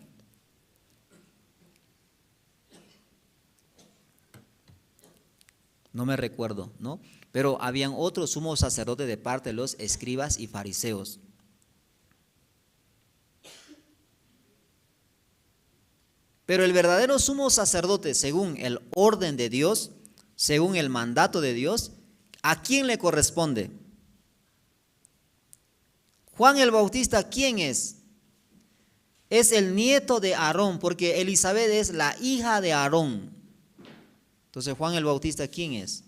no me recuerdo, ¿no? Pero habían otros sumos sacerdotes de parte de los escribas y fariseos. Pero el verdadero sumo sacerdote, según el orden de Dios, según el mandato de Dios, ¿a quién le corresponde? Juan el Bautista, ¿quién es? Es el nieto de Aarón, porque Elizabeth es la hija de Aarón. Entonces, Juan el Bautista, ¿quién es?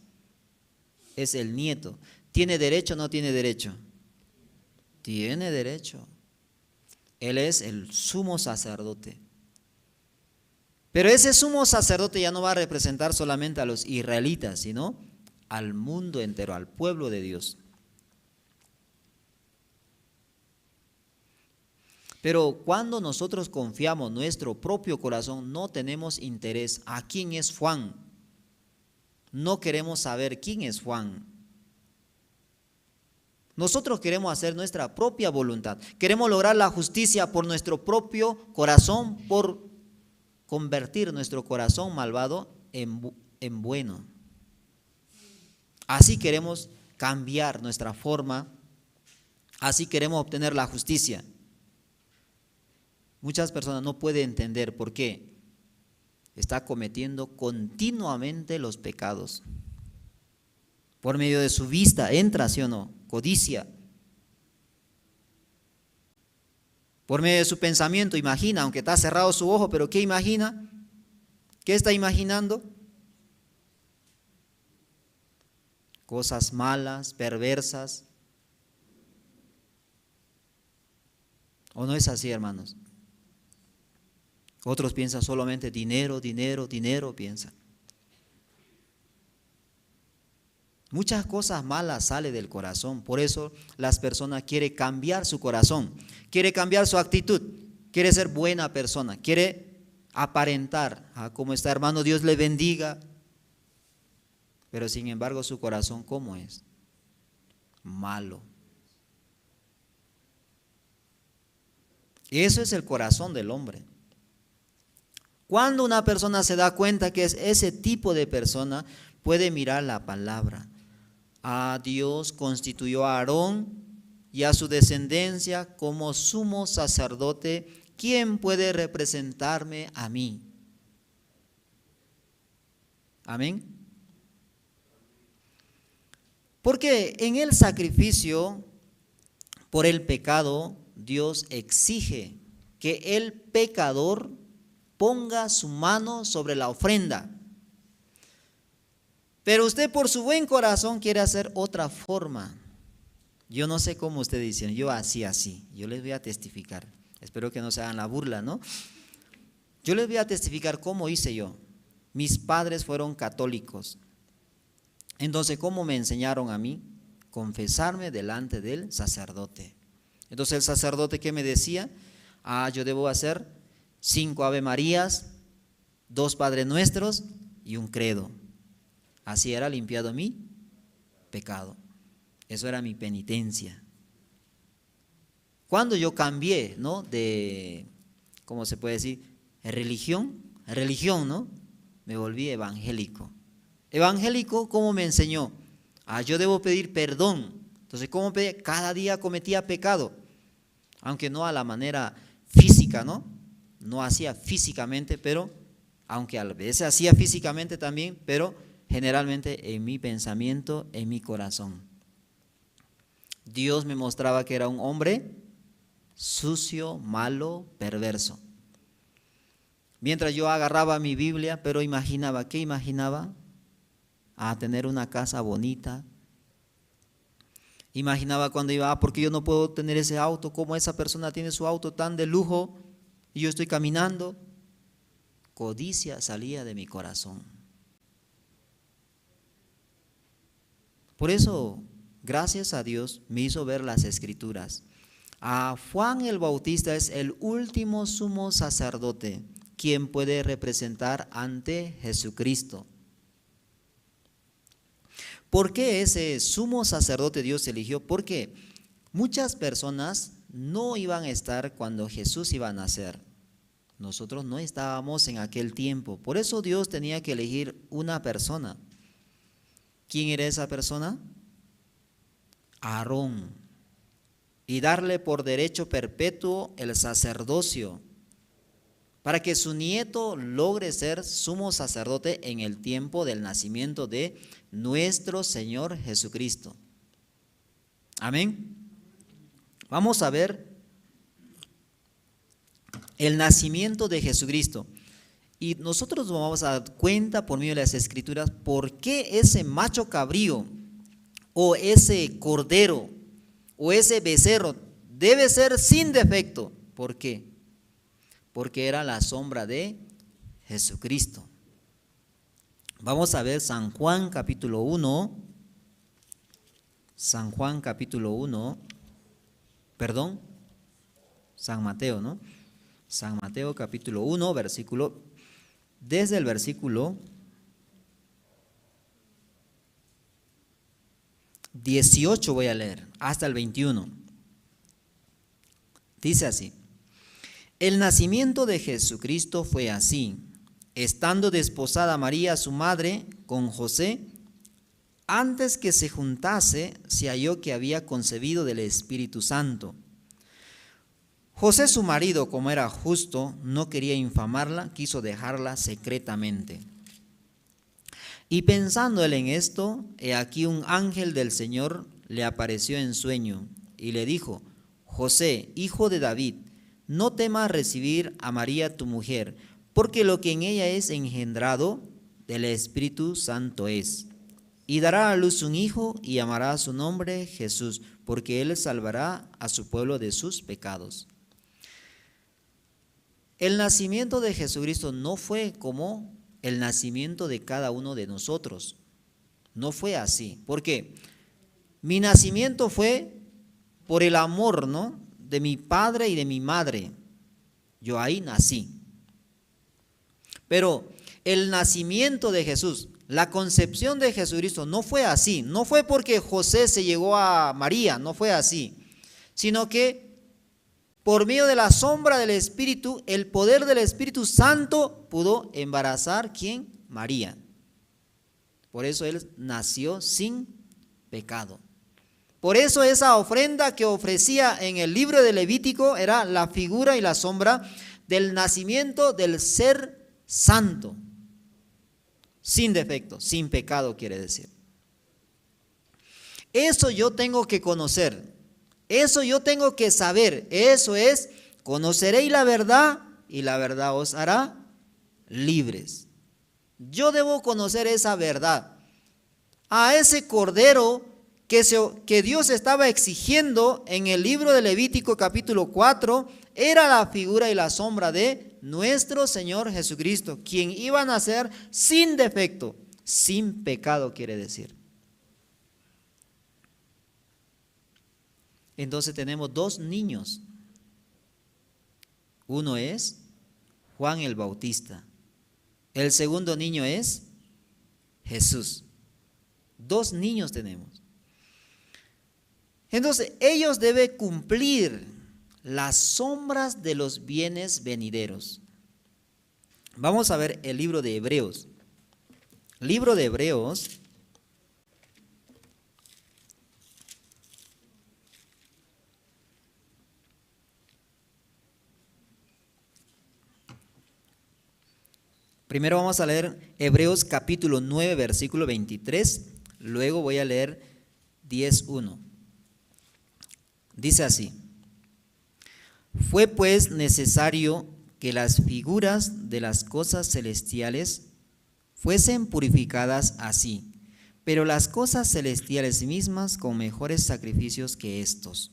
Es el nieto. ¿Tiene derecho o no tiene derecho? Tiene derecho. Él es el sumo sacerdote. Pero ese sumo sacerdote ya no va a representar solamente a los israelitas, sino al mundo entero, al pueblo de Dios. Pero cuando nosotros confiamos nuestro propio corazón, no tenemos interés a quién es Juan. No queremos saber quién es Juan. Nosotros queremos hacer nuestra propia voluntad. Queremos lograr la justicia por nuestro propio corazón, por convertir nuestro corazón malvado en bueno. Así queremos cambiar nuestra forma, así queremos obtener la justicia. Muchas personas no pueden entender por qué. Está cometiendo continuamente los pecados. Por medio de su vista entra, ¿sí o no? Codicia. Por medio de su pensamiento imagina, aunque está cerrado su ojo, pero ¿qué imagina? ¿Qué está imaginando? Cosas malas, perversas. ¿O no es así, hermanos? Otros piensan solamente dinero, dinero, dinero, piensan. Muchas cosas malas salen del corazón. Por eso las personas quieren cambiar su corazón, quiere cambiar su actitud, quiere ser buena persona, quiere aparentar. ¿Cómo está, hermano? Dios le bendiga. Pero sin embargo su corazón, ¿cómo es? Malo. Eso es el corazón del hombre. Cuando una persona se da cuenta que es ese tipo de persona, puede mirar la palabra. Dios constituyó a Aarón y a su descendencia como sumo sacerdote. ¿Quién puede representarme a mí? Amén. Porque en el sacrificio por el pecado, Dios exige que el pecador ponga su mano sobre la ofrenda. Pero usted por su buen corazón quiere hacer otra forma. Yo no sé cómo usted dice, yo así. Yo les voy a testificar. Espero que no se hagan la burla, ¿no? Yo les voy a testificar cómo hice yo. Mis padres fueron católicos. Entonces, ¿cómo me enseñaron a mí? Confesarme delante del sacerdote. Entonces, el sacerdote, ¿qué me decía? Yo debo hacer 5 Ave Marías, 2 Padres Nuestros y un credo. Así era limpiado mi pecado. Eso era mi penitencia. Cuando yo cambié, ¿no? De, ¿cómo se puede decir? Religión, ¿no? Me volví evangélico. Evangélico, ¿cómo me enseñó? Yo debo pedir perdón. Entonces, ¿cómo pedí? Cada día cometía pecado. Aunque no a la manera física, ¿no? No hacía físicamente, pero, aunque a veces hacía físicamente también, pero generalmente en mi pensamiento, en mi corazón. Dios me mostraba que era un hombre sucio, malo, perverso. Mientras yo agarraba mi Biblia, pero imaginaba, ¿qué imaginaba? Tener una casa bonita. Imaginaba cuando iba, ¿por qué yo no puedo tener ese auto? ¿Cómo esa persona tiene su auto tan de lujo y yo estoy caminando? Codicia salía de mi corazón. Por eso, gracias a Dios, me hizo ver las Escrituras. Juan el Bautista es el último sumo sacerdote, quien puede representar ante Jesucristo. ¿Por qué ese sumo sacerdote Dios eligió? Porque muchas personas no iban a estar cuando Jesús iba a nacer. Nosotros no estábamos en aquel tiempo. Por eso Dios tenía que elegir una persona. ¿Quién era esa persona? Aarón. Y darle por derecho perpetuo el sacerdocio, para que su nieto logre ser sumo sacerdote en el tiempo del nacimiento de nuestro Señor Jesucristo. Amén. Vamos a ver el nacimiento de Jesucristo. Y nosotros nos vamos a dar cuenta por medio de las Escrituras por qué ese macho cabrío o ese cordero o ese becerro debe ser sin defecto. ¿Por qué? Porque era la sombra de Jesucristo. Vamos a ver San Juan capítulo 1. San Juan capítulo 1. Perdón. San Mateo, ¿no? San Mateo capítulo 1, desde el versículo 18 voy a leer, hasta el 21. Dice así: el nacimiento de Jesucristo fue así. Estando desposada María, su madre, con José, antes que se juntase, se halló que había concebido del Espíritu Santo. José, su marido, como era justo, no quería infamarla, quiso dejarla secretamente. Y pensando él en esto, he aquí un ángel del Señor le apareció en sueño y le dijo: José, hijo de David, no temas recibir a María tu mujer, porque lo que en ella es engendrado del Espíritu Santo es. Y dará a luz un hijo y llamará su nombre Jesús, porque él salvará a su pueblo de sus pecados. El nacimiento de Jesucristo no fue como el nacimiento de cada uno de nosotros. No fue así. ¿Por qué? Mi nacimiento fue por el amor, ¿no?, de mi padre y de mi madre. Yo ahí nací. Pero el nacimiento de Jesús, la concepción de Jesucristo no fue así. No fue porque José se llegó a María, no fue así. Sino que por medio de la sombra del Espíritu, el poder del Espíritu Santo pudo embarazar, ¿quién? María. Por eso él nació sin pecado. Por eso esa ofrenda que ofrecía en el libro de Levítico era la figura y la sombra del nacimiento del ser santo, sin defecto, sin pecado, quiere decir. Eso yo tengo que conocer, eso yo tengo que saber. Eso es: conoceréis la verdad y la verdad os hará libres. Yo debo conocer esa verdad. A ese cordero que Dios estaba exigiendo en el libro de Levítico capítulo 4, era la figura y la sombra de nuestro Señor Jesucristo, quien iba a nacer sin defecto, sin pecado, quiere decir. Entonces tenemos dos niños. Uno es Juan el Bautista. El segundo niño es Jesús. Dos niños tenemos. Entonces ellos deben cumplir las sombras de los bienes venideros. Vamos a ver el libro de Hebreos. Libro de Hebreos. Primero vamos a leer Hebreos capítulo 9, versículo 23. Luego voy a leer 10:1. Dice así: fue pues necesario que las figuras de las cosas celestiales fuesen purificadas así, pero las cosas celestiales mismas con mejores sacrificios que estos.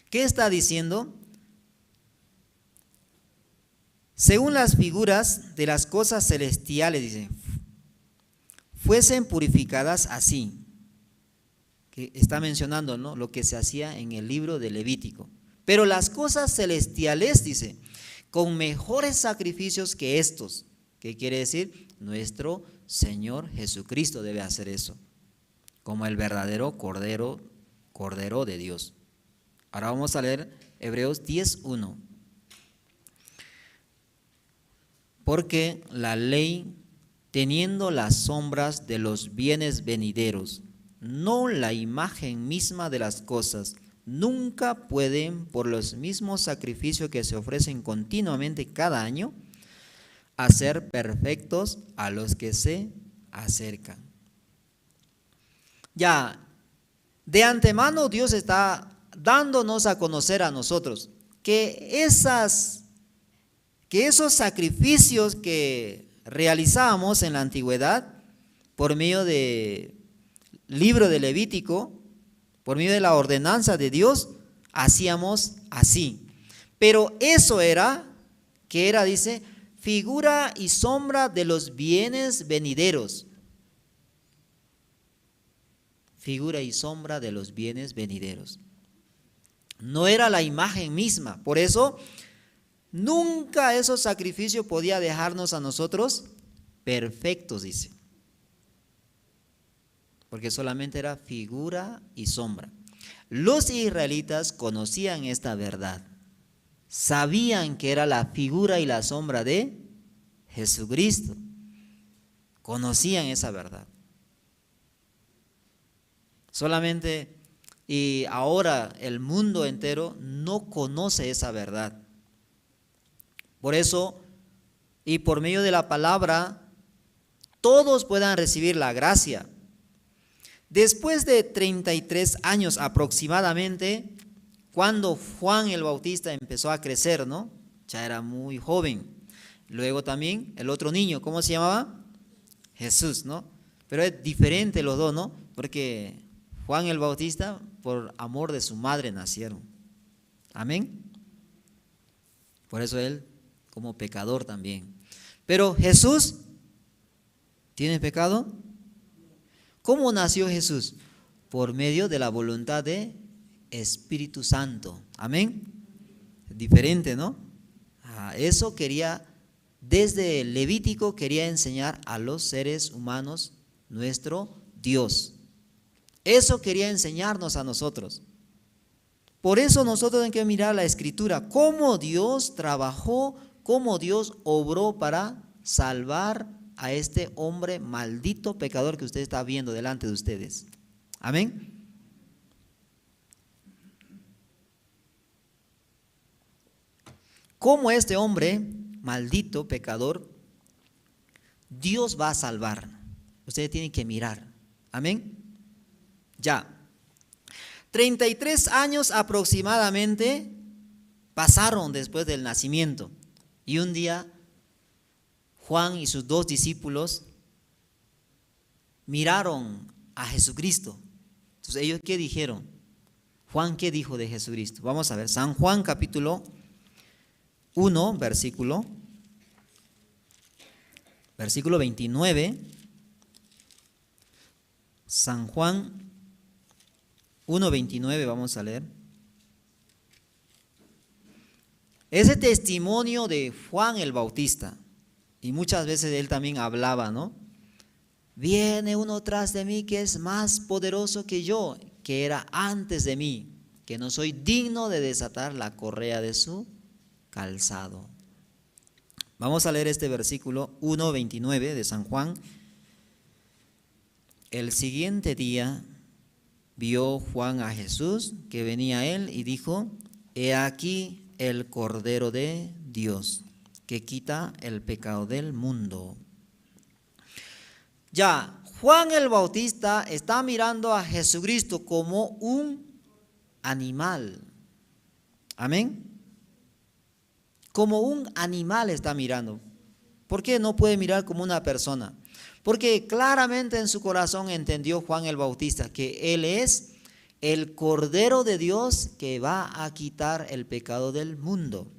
¿Qué está diciendo? Según las figuras de las cosas celestiales, dice, fuesen purificadas así. Que está mencionando, ¿no?, lo que se hacía en el libro de Levítico. Pero las cosas celestiales, dice, con mejores sacrificios que estos. ¿Qué quiere decir? Nuestro Señor Jesucristo debe hacer eso, como el verdadero Cordero de Dios. Ahora vamos a leer Hebreos 10:1. Porque la ley, teniendo las sombras de los bienes venideros, no la imagen misma de las cosas, nunca pueden, por los mismos sacrificios que se ofrecen continuamente cada año, hacer perfectos a los que se acercan. Ya, de antemano Dios está dándonos a conocer a nosotros que esos sacrificios que realizábamos en la antigüedad por medio del libro de Levítico, por medio de la ordenanza de Dios, hacíamos así. Pero eso era, ¿qué era? Dice, figura y sombra de los bienes venideros. Figura y sombra de los bienes venideros. No era la imagen misma. Por eso, nunca esos sacrificios podía dejarnos a nosotros perfectos, dice. Porque solamente era figura y sombra. Los israelitas conocían esta verdad. Sabían que era la figura y la sombra de Jesucristo. Conocían esa verdad. Solamente y ahora el mundo entero no conoce esa verdad. Por eso, y por medio de la palabra, todos puedan recibir la gracia. Después de 33 años aproximadamente, cuando Juan el Bautista empezó a crecer, ¿no? Ya era muy joven. Luego también el otro niño, ¿cómo se llamaba? Jesús, ¿no? Pero es diferente los dos, ¿no? Porque Juan el Bautista, por amor de su madre nacieron. Amén. Por eso él como pecador también. Pero Jesús, ¿tiene pecado? ¿Cómo nació Jesús? Por medio de la voluntad de Espíritu Santo. Amén. Diferente, ¿no? Eso quería, desde el Levítico quería enseñar a los seres humanos nuestro Dios. Eso quería enseñarnos a nosotros. Por eso nosotros tenemos que mirar la Escritura, cómo Dios trabajó, cómo Dios obró para salvar a este hombre maldito pecador que usted está viendo delante de ustedes. Amén. Cómo este hombre maldito pecador Dios va a salvar. Ustedes tienen que mirar. Amén. Ya. 33 años aproximadamente pasaron después del nacimiento. Y un día Juan y sus 2 discípulos miraron a Jesucristo. Entonces, ¿ellos qué dijeron? Juan, ¿qué dijo de Jesucristo? Vamos a ver, San Juan capítulo 1, versículo 29. San Juan 1:29, vamos a leer. Ese testimonio de Juan el Bautista, y muchas veces él también hablaba, ¿no? Viene uno tras de mí que es más poderoso que yo, que era antes de mí, que no soy digno de desatar la correa de su calzado. Vamos a leer este versículo 1:29 de San Juan. El siguiente día vio Juan a Jesús que venía a él y dijo: he aquí el Cordero de Dios que quita el pecado del mundo. Ya, Juan el Bautista está mirando a Jesucristo como un animal. Amén. Como un animal está mirando. ¿Por qué no puede mirar como una persona? Porque claramente en su corazón entendió Juan el Bautista que él es el Cordero de Dios que va a quitar el pecado del mundo.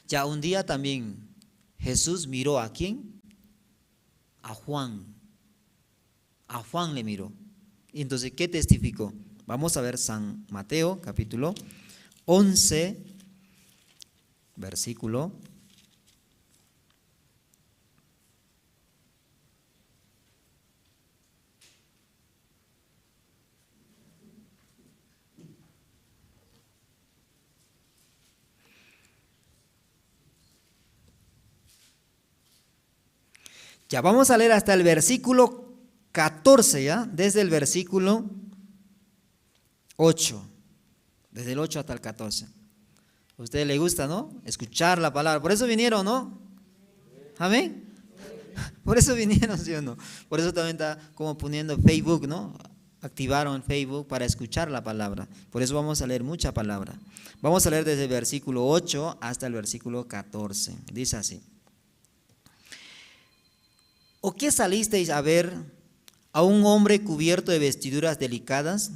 Ya un día también Jesús miró ¿a quién? A Juan. A Juan le miró. Y entonces, ¿qué testificó? Vamos a ver San Mateo capítulo 11, versículo 14. Ya vamos a leer hasta el versículo 14, ¿ya? Desde el versículo 8. Desde el 8 hasta el 14. A ustedes les gusta, ¿no? Escuchar la palabra. Por eso vinieron, ¿no? Amén. Por eso vinieron, ¿sí o no? Por eso también está como poniendo Facebook, ¿no? Activaron Facebook para escuchar la palabra. Por eso vamos a leer mucha palabra. Vamos a leer desde el versículo 8 hasta el versículo 14. Dice así: ¿o qué salisteis a ver a un hombre cubierto de vestiduras delicadas?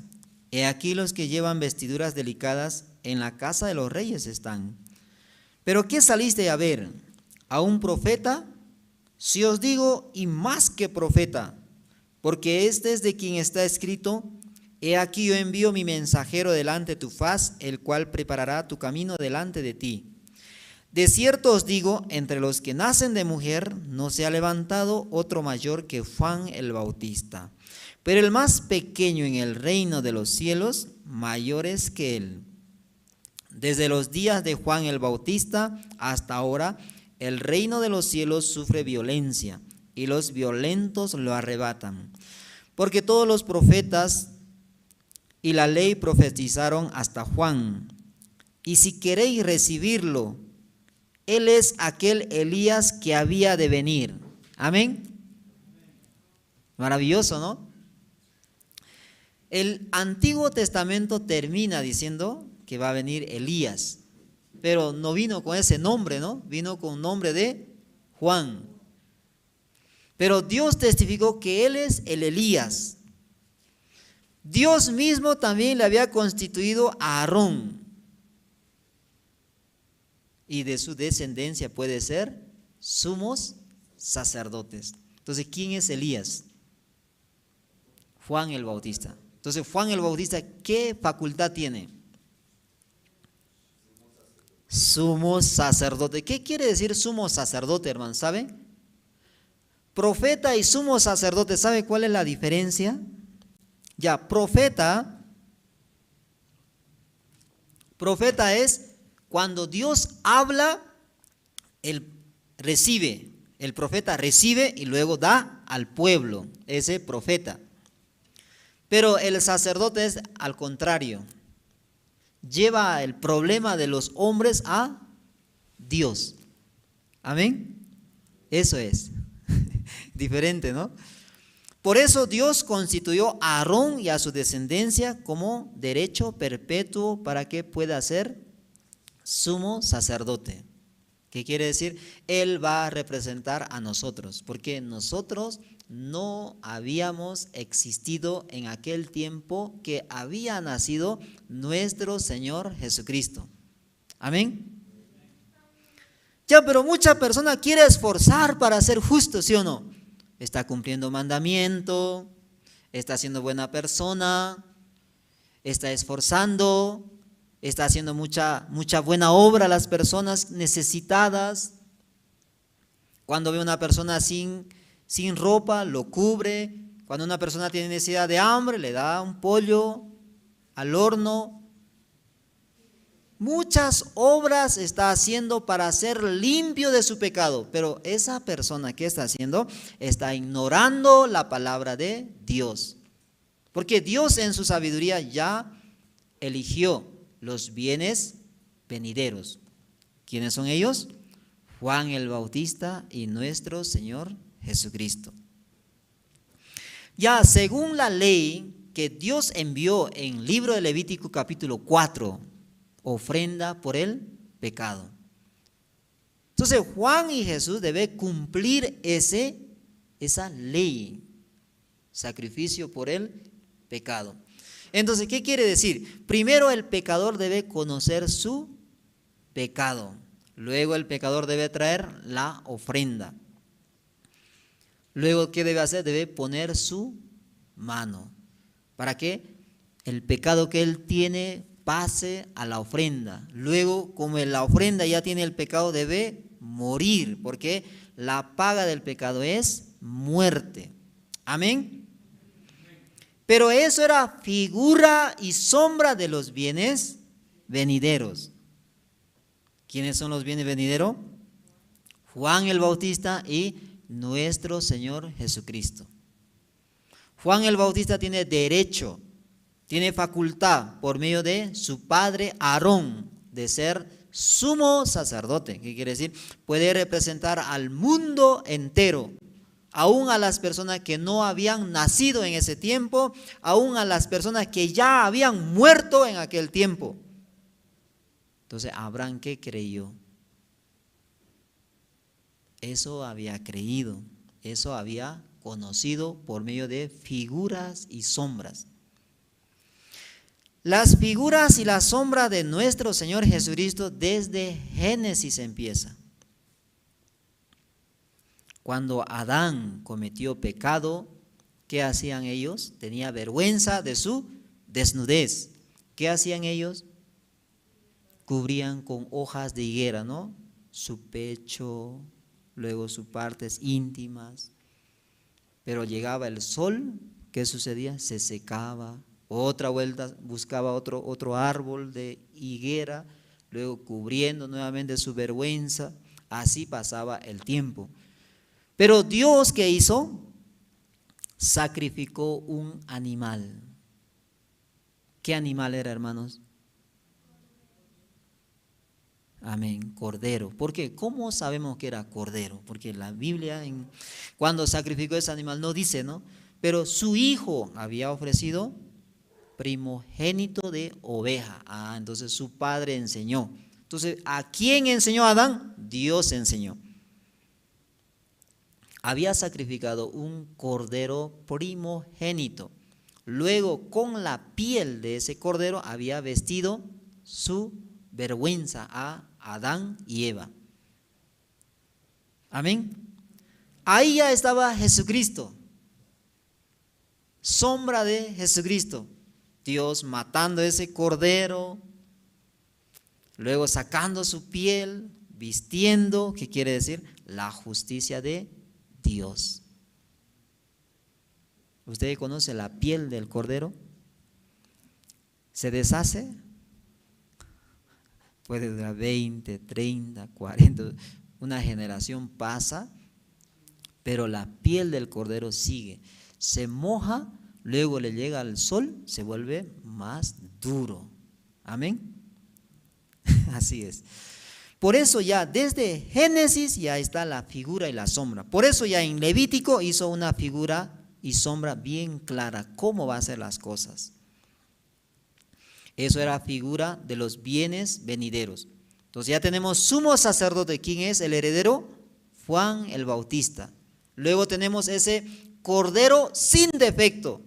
He aquí los que llevan vestiduras delicadas en la casa de los reyes están. ¿Pero qué saliste a ver? ¿A un profeta? Si os digo, y más que profeta, porque este es de quien está escrito: he aquí yo envío mi mensajero delante de tu faz, el cual preparará tu camino delante de ti. De cierto os digo, entre los que nacen de mujer no se ha levantado otro mayor que Juan el Bautista, pero el más pequeño en el reino de los cielos mayor es que él. Desde los días de Juan el Bautista hasta ahora, el reino de los cielos sufre violencia, y los violentos lo arrebatan. Porque todos los profetas y la ley profetizaron hasta Juan. Y si queréis recibirlo, él es aquel Elías que había de venir. Amén. Maravilloso, ¿no? El Antiguo Testamento termina diciendo que va a venir Elías, pero no vino con ese nombre, ¿no? Vino con nombre de Juan. Pero Dios testificó que él es el Elías. Dios mismo también le había constituido a Aarón. Y de su descendencia puede ser sumos sacerdotes. Entonces, ¿quién es Elías? Juan el Bautista. Entonces, Juan el Bautista, ¿qué facultad tiene? Sumo sacerdote. ¿Qué quiere decir sumo sacerdote, hermano? ¿Sabe? Profeta y sumo sacerdote, ¿sabe cuál es la diferencia? Ya, profeta es cuando Dios habla, él recibe, el profeta recibe y luego da al pueblo, ese profeta. Pero el sacerdote es al contrario, lleva el problema de los hombres a Dios. Amén. Eso es diferente, ¿no? Por eso Dios constituyó a Aarón y a su descendencia como derecho perpetuo para que pueda ser sumo sacerdote. ¿Qué quiere decir? Él va a representar a nosotros, porque nosotros no habíamos existido en aquel tiempo que había nacido nuestro Señor Jesucristo. Amén. Ya, pero mucha persona quiere esforzar para ser justo, ¿sí o no? Está cumpliendo mandamiento, está siendo buena persona, está esforzando, está haciendo mucha buena obra a las personas necesitadas. Cuando ve una persona sin ropa, lo cubre. Cuando una persona tiene necesidad de hambre, le da un pollo al horno. Muchas obras está haciendo para ser limpio de su pecado, pero esa persona que está haciendo está ignorando la palabra de Dios. Porque Dios en su sabiduría ya eligió los bienes venideros. ¿Quiénes son ellos? Juan el Bautista y nuestro Señor Jesucristo. Ya según la ley que Dios envió en el libro de Levítico capítulo 4, ofrenda por el pecado. Entonces Juan y Jesús deben cumplir esa ley, sacrificio por el pecado. Entonces, ¿qué quiere decir? Primero el pecador debe conocer su pecado, luego el pecador debe traer la ofrenda. Luego, ¿qué debe hacer? Debe poner su mano para que el pecado que él tiene pase a la ofrenda. Luego, como la ofrenda ya tiene el pecado, debe morir, porque la paga del pecado es muerte. Amén. Pero eso era figura y sombra de los bienes venideros. ¿Quiénes son los bienes venideros? Juan el Bautista y nuestro Señor Jesucristo. Juan el Bautista tiene derecho, tiene facultad por medio de su padre Aarón de ser sumo sacerdote. ¿Qué quiere decir? Puede representar al mundo entero, aún a las personas que no habían nacido en ese tiempo, aún a las personas que ya habían muerto en aquel tiempo. Entonces, Abraham, ¿qué creyó? Eso había creído, eso había conocido por medio de figuras y sombras. Las figuras y la sombra de nuestro Señor Jesucristo desde Génesis empieza. Cuando Adán cometió pecado, ¿qué hacían ellos? Tenía vergüenza de su desnudez. ¿Qué hacían ellos? Cubrían con hojas de higuera, ¿no? Su pecho, luego sus partes íntimas. Pero llegaba el sol, ¿qué sucedía? Se secaba. Otra vuelta buscaba otro árbol de higuera, luego cubriendo nuevamente su vergüenza. Así pasaba el tiempo. Pero Dios, ¿qué hizo? Sacrificó un animal. ¿Qué animal era, hermanos? Amén, cordero. ¿Por qué? ¿Cómo sabemos que era cordero? Porque la Biblia, cuando sacrificó ese animal, no dice, ¿no? Pero su hijo había ofrecido primogénito de oveja. Entonces su padre enseñó. Entonces, ¿a quién enseñó Adán? Dios enseñó. Había sacrificado un cordero primogénito. Luego, con la piel de ese cordero, había vestido su vergüenza a Adán y Eva. Amén. Ahí ya estaba Jesucristo. Sombra de Jesucristo. Dios matando ese cordero, luego sacando su piel, vistiendo, ¿qué quiere decir? La justicia de Dios. ¿Usted conoce la piel del cordero? ¿Se deshace? Puede durar 20, 30, 40, una generación pasa, pero la piel del cordero sigue. Se moja, luego le llega al sol, se vuelve más duro. Amén. Así es. Por eso ya desde Génesis ya está la figura y la sombra. Por eso ya en Levítico hizo una figura y sombra bien clara, cómo va a ser las cosas. Eso era figura de los bienes venideros. Entonces ya tenemos sumo sacerdote. ¿Quién es el heredero? Juan el Bautista. Luego tenemos ese cordero sin defecto,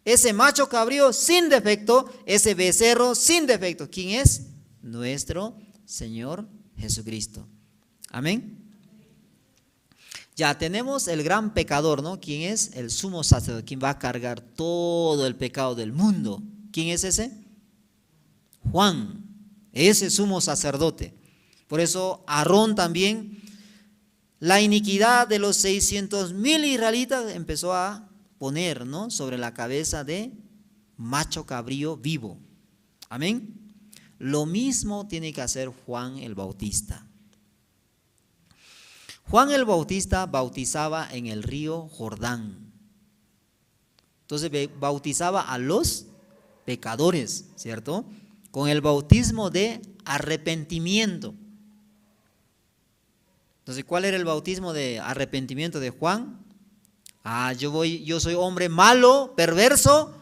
ese macho cabrío sin defecto, ese becerro sin defecto. ¿Quién es? Nuestro Señor Jesucristo. Amén. Ya tenemos el gran pecador, ¿no? ¿Quién es? El sumo sacerdote, quien va a cargar todo el pecado del mundo. ¿Quién es ese? Juan, ese sumo sacerdote. Por eso Aarón también, la iniquidad de los 600,000 israelitas empezó a poner, ¿no?, sobre la cabeza de macho cabrío vivo. Amén. Lo mismo tiene que hacer Juan el Bautista. Juan el Bautista bautizaba en el río Jordán. Entonces bautizaba a los pecadores, ¿cierto? Con el bautismo de arrepentimiento. Entonces, ¿cuál era el bautismo de arrepentimiento de Juan? Yo soy hombre malo, perverso.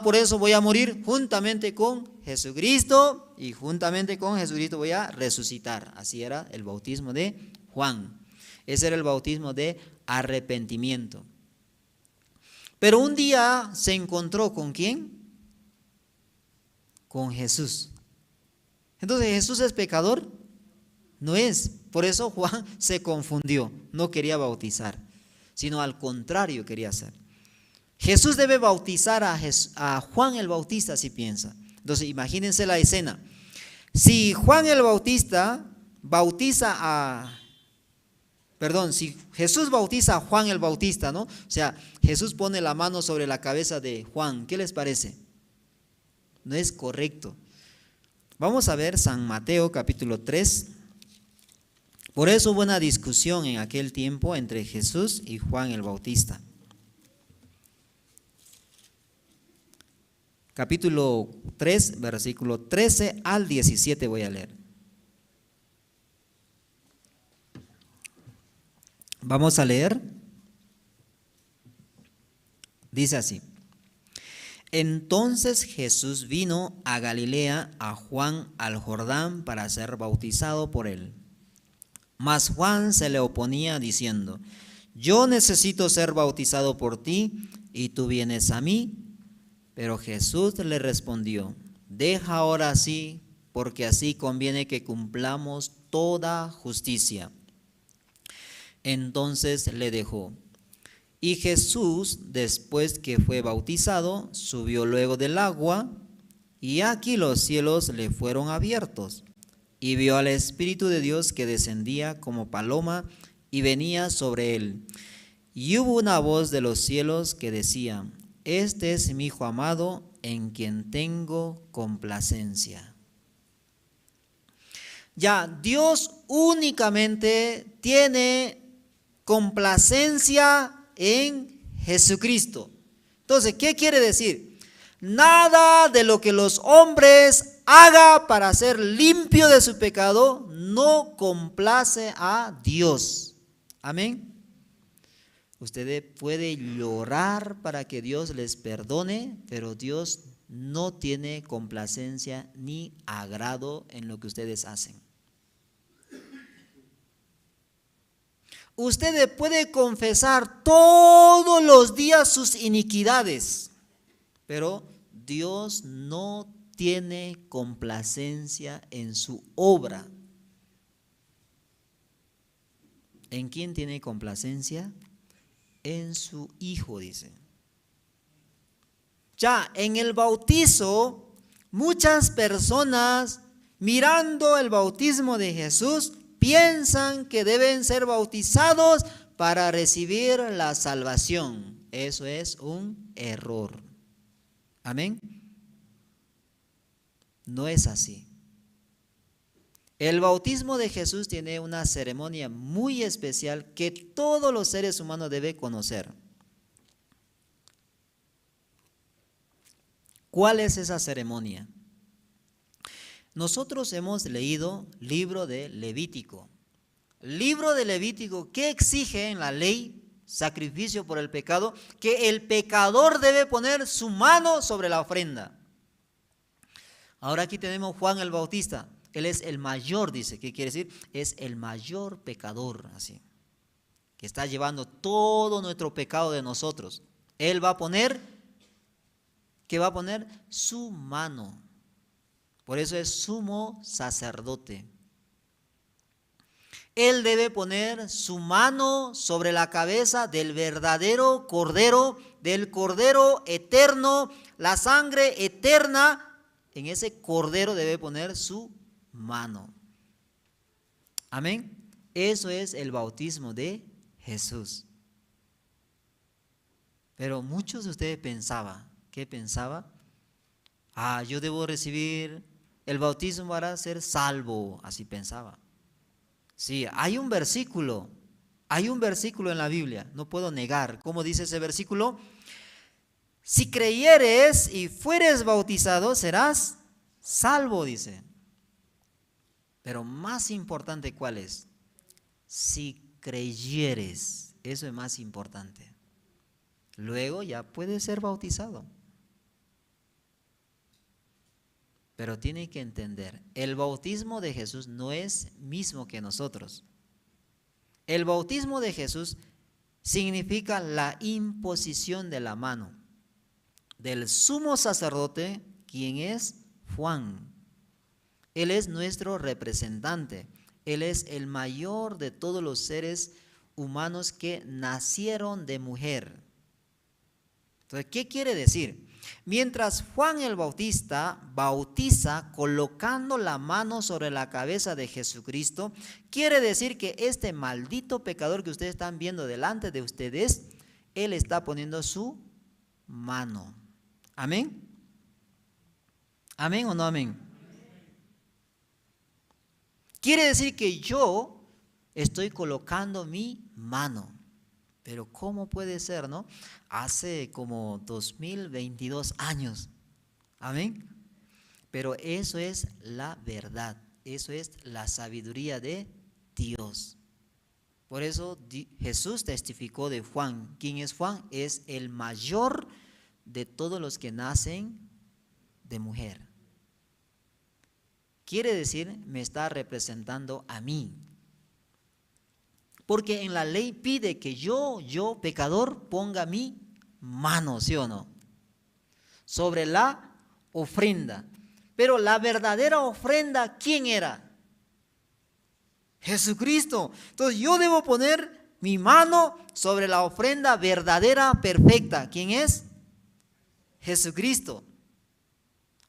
Por eso voy a morir juntamente con Jesucristo y juntamente con Jesucristo voy a resucitar. Así era el bautismo de Juan. Ese era el bautismo de arrepentimiento. Pero un día se encontró ¿con quién? Con Jesús. Entonces, ¿Jesús es pecador? No es. Por eso Juan se confundió. No quería bautizar, sino al contrario quería hacer. Jesús debe bautizar a Juan el Bautista, si piensa. Entonces, imagínense la escena. Si Juan el Bautista si Jesús bautiza a Juan el Bautista, ¿no? O sea, Jesús pone la mano sobre la cabeza de Juan. ¿Qué les parece? No es correcto. Vamos a ver San Mateo capítulo 3. Por eso hubo una discusión en aquel tiempo entre Jesús y Juan el Bautista. Capítulo 3, versículo 13 al 17 voy a leer. Vamos a leer. Dice así. Entonces Jesús vino a Galilea a Juan al Jordán para ser bautizado por él. Mas Juan se le oponía diciendo: yo necesito ser bautizado por ti y tú vienes a mí. Pero Jesús le respondió: deja ahora así, porque así conviene que cumplamos toda justicia. Entonces le dejó. Y Jesús, después que fue bautizado, subió luego del agua, y aquí los cielos le fueron abiertos, y vio al Espíritu de Dios que descendía como paloma y venía sobre él. Y hubo una voz de los cielos que decía: este es mi Hijo amado, en quien tengo complacencia. Ya, Dios únicamente tiene complacencia en Jesucristo. Entonces, ¿qué quiere decir? nada de lo que los hombres haga para ser limpio de su pecado no complace a Dios. Amén. Usted puede llorar para que Dios les perdone, pero Dios no tiene complacencia ni agrado en lo que ustedes hacen. Usted puede confesar todos los días sus iniquidades, pero Dios no tiene complacencia en su obra. ¿En quién tiene complacencia? En su Hijo, dice. Ya en el bautizo, muchas personas mirando el bautismo de Jesús piensan que deben ser bautizados para recibir la salvación. Eso es un error. Amén. No es así. El bautismo de Jesús tiene una ceremonia muy especial que todos los seres humanos deben conocer. ¿Cuál es esa ceremonia? Nosotros hemos leído libro de Levítico. Libro de Levítico, ¿qué exige en la ley? Sacrificio por el pecado, que el pecador debe poner su mano sobre la ofrenda. Ahora aquí tenemos Juan el Bautista. Él es el mayor, dice. ¿Qué quiere decir? Es el mayor pecador, así, que está llevando todo nuestro pecado de nosotros. Él va a poner, ¿qué va a poner? Su mano. Por eso es sumo sacerdote. Él debe poner su mano sobre la cabeza del verdadero cordero, del cordero eterno, la sangre eterna. En ese cordero debe poner su mano. Amén. Eso es el bautismo de Jesús. Pero muchos de ustedes pensaban, ¿qué pensaba? Yo debo recibir el bautismo para ser salvo, así pensaba. Sí, hay un versículo en la Biblia, no puedo negar. ¿Cómo dice ese versículo? Si creyeres y fueres bautizado, serás salvo, dice. Pero más importante, ¿cuál es? Si creyeres, eso es más importante. Luego ya puedes ser bautizado. Pero tiene que entender, el bautismo de Jesús no es mismo que nosotros. El bautismo de Jesús significa la imposición de la mano del sumo sacerdote, quien es Juan. Él es nuestro representante. Él es el mayor de todos los seres humanos que nacieron de mujer. Entonces, ¿qué quiere decir? Mientras Juan el Bautista bautiza colocando la mano sobre la cabeza de Jesucristo, quiere decir que este maldito pecador que ustedes están viendo delante de ustedes, él está poniendo su mano. ¿Amén? ¿Amén o no amén? Quiere decir que yo estoy colocando mi mano. Pero ¿cómo puede ser, no? Hace como 2022 años. Amén. Pero eso es la verdad. Eso es la sabiduría de Dios. Por eso Jesús testificó de Juan. ¿Quién es Juan? Es el mayor de todos los que nacen de mujer. Quiere decir, me está representando a mí. Porque en la ley pide que yo, pecador, ponga mi mano, ¿sí o no? Sobre la ofrenda. Pero la verdadera ofrenda, ¿quién era? Jesucristo. Entonces yo debo poner mi mano sobre la ofrenda verdadera, perfecta. ¿Quién es? Jesucristo.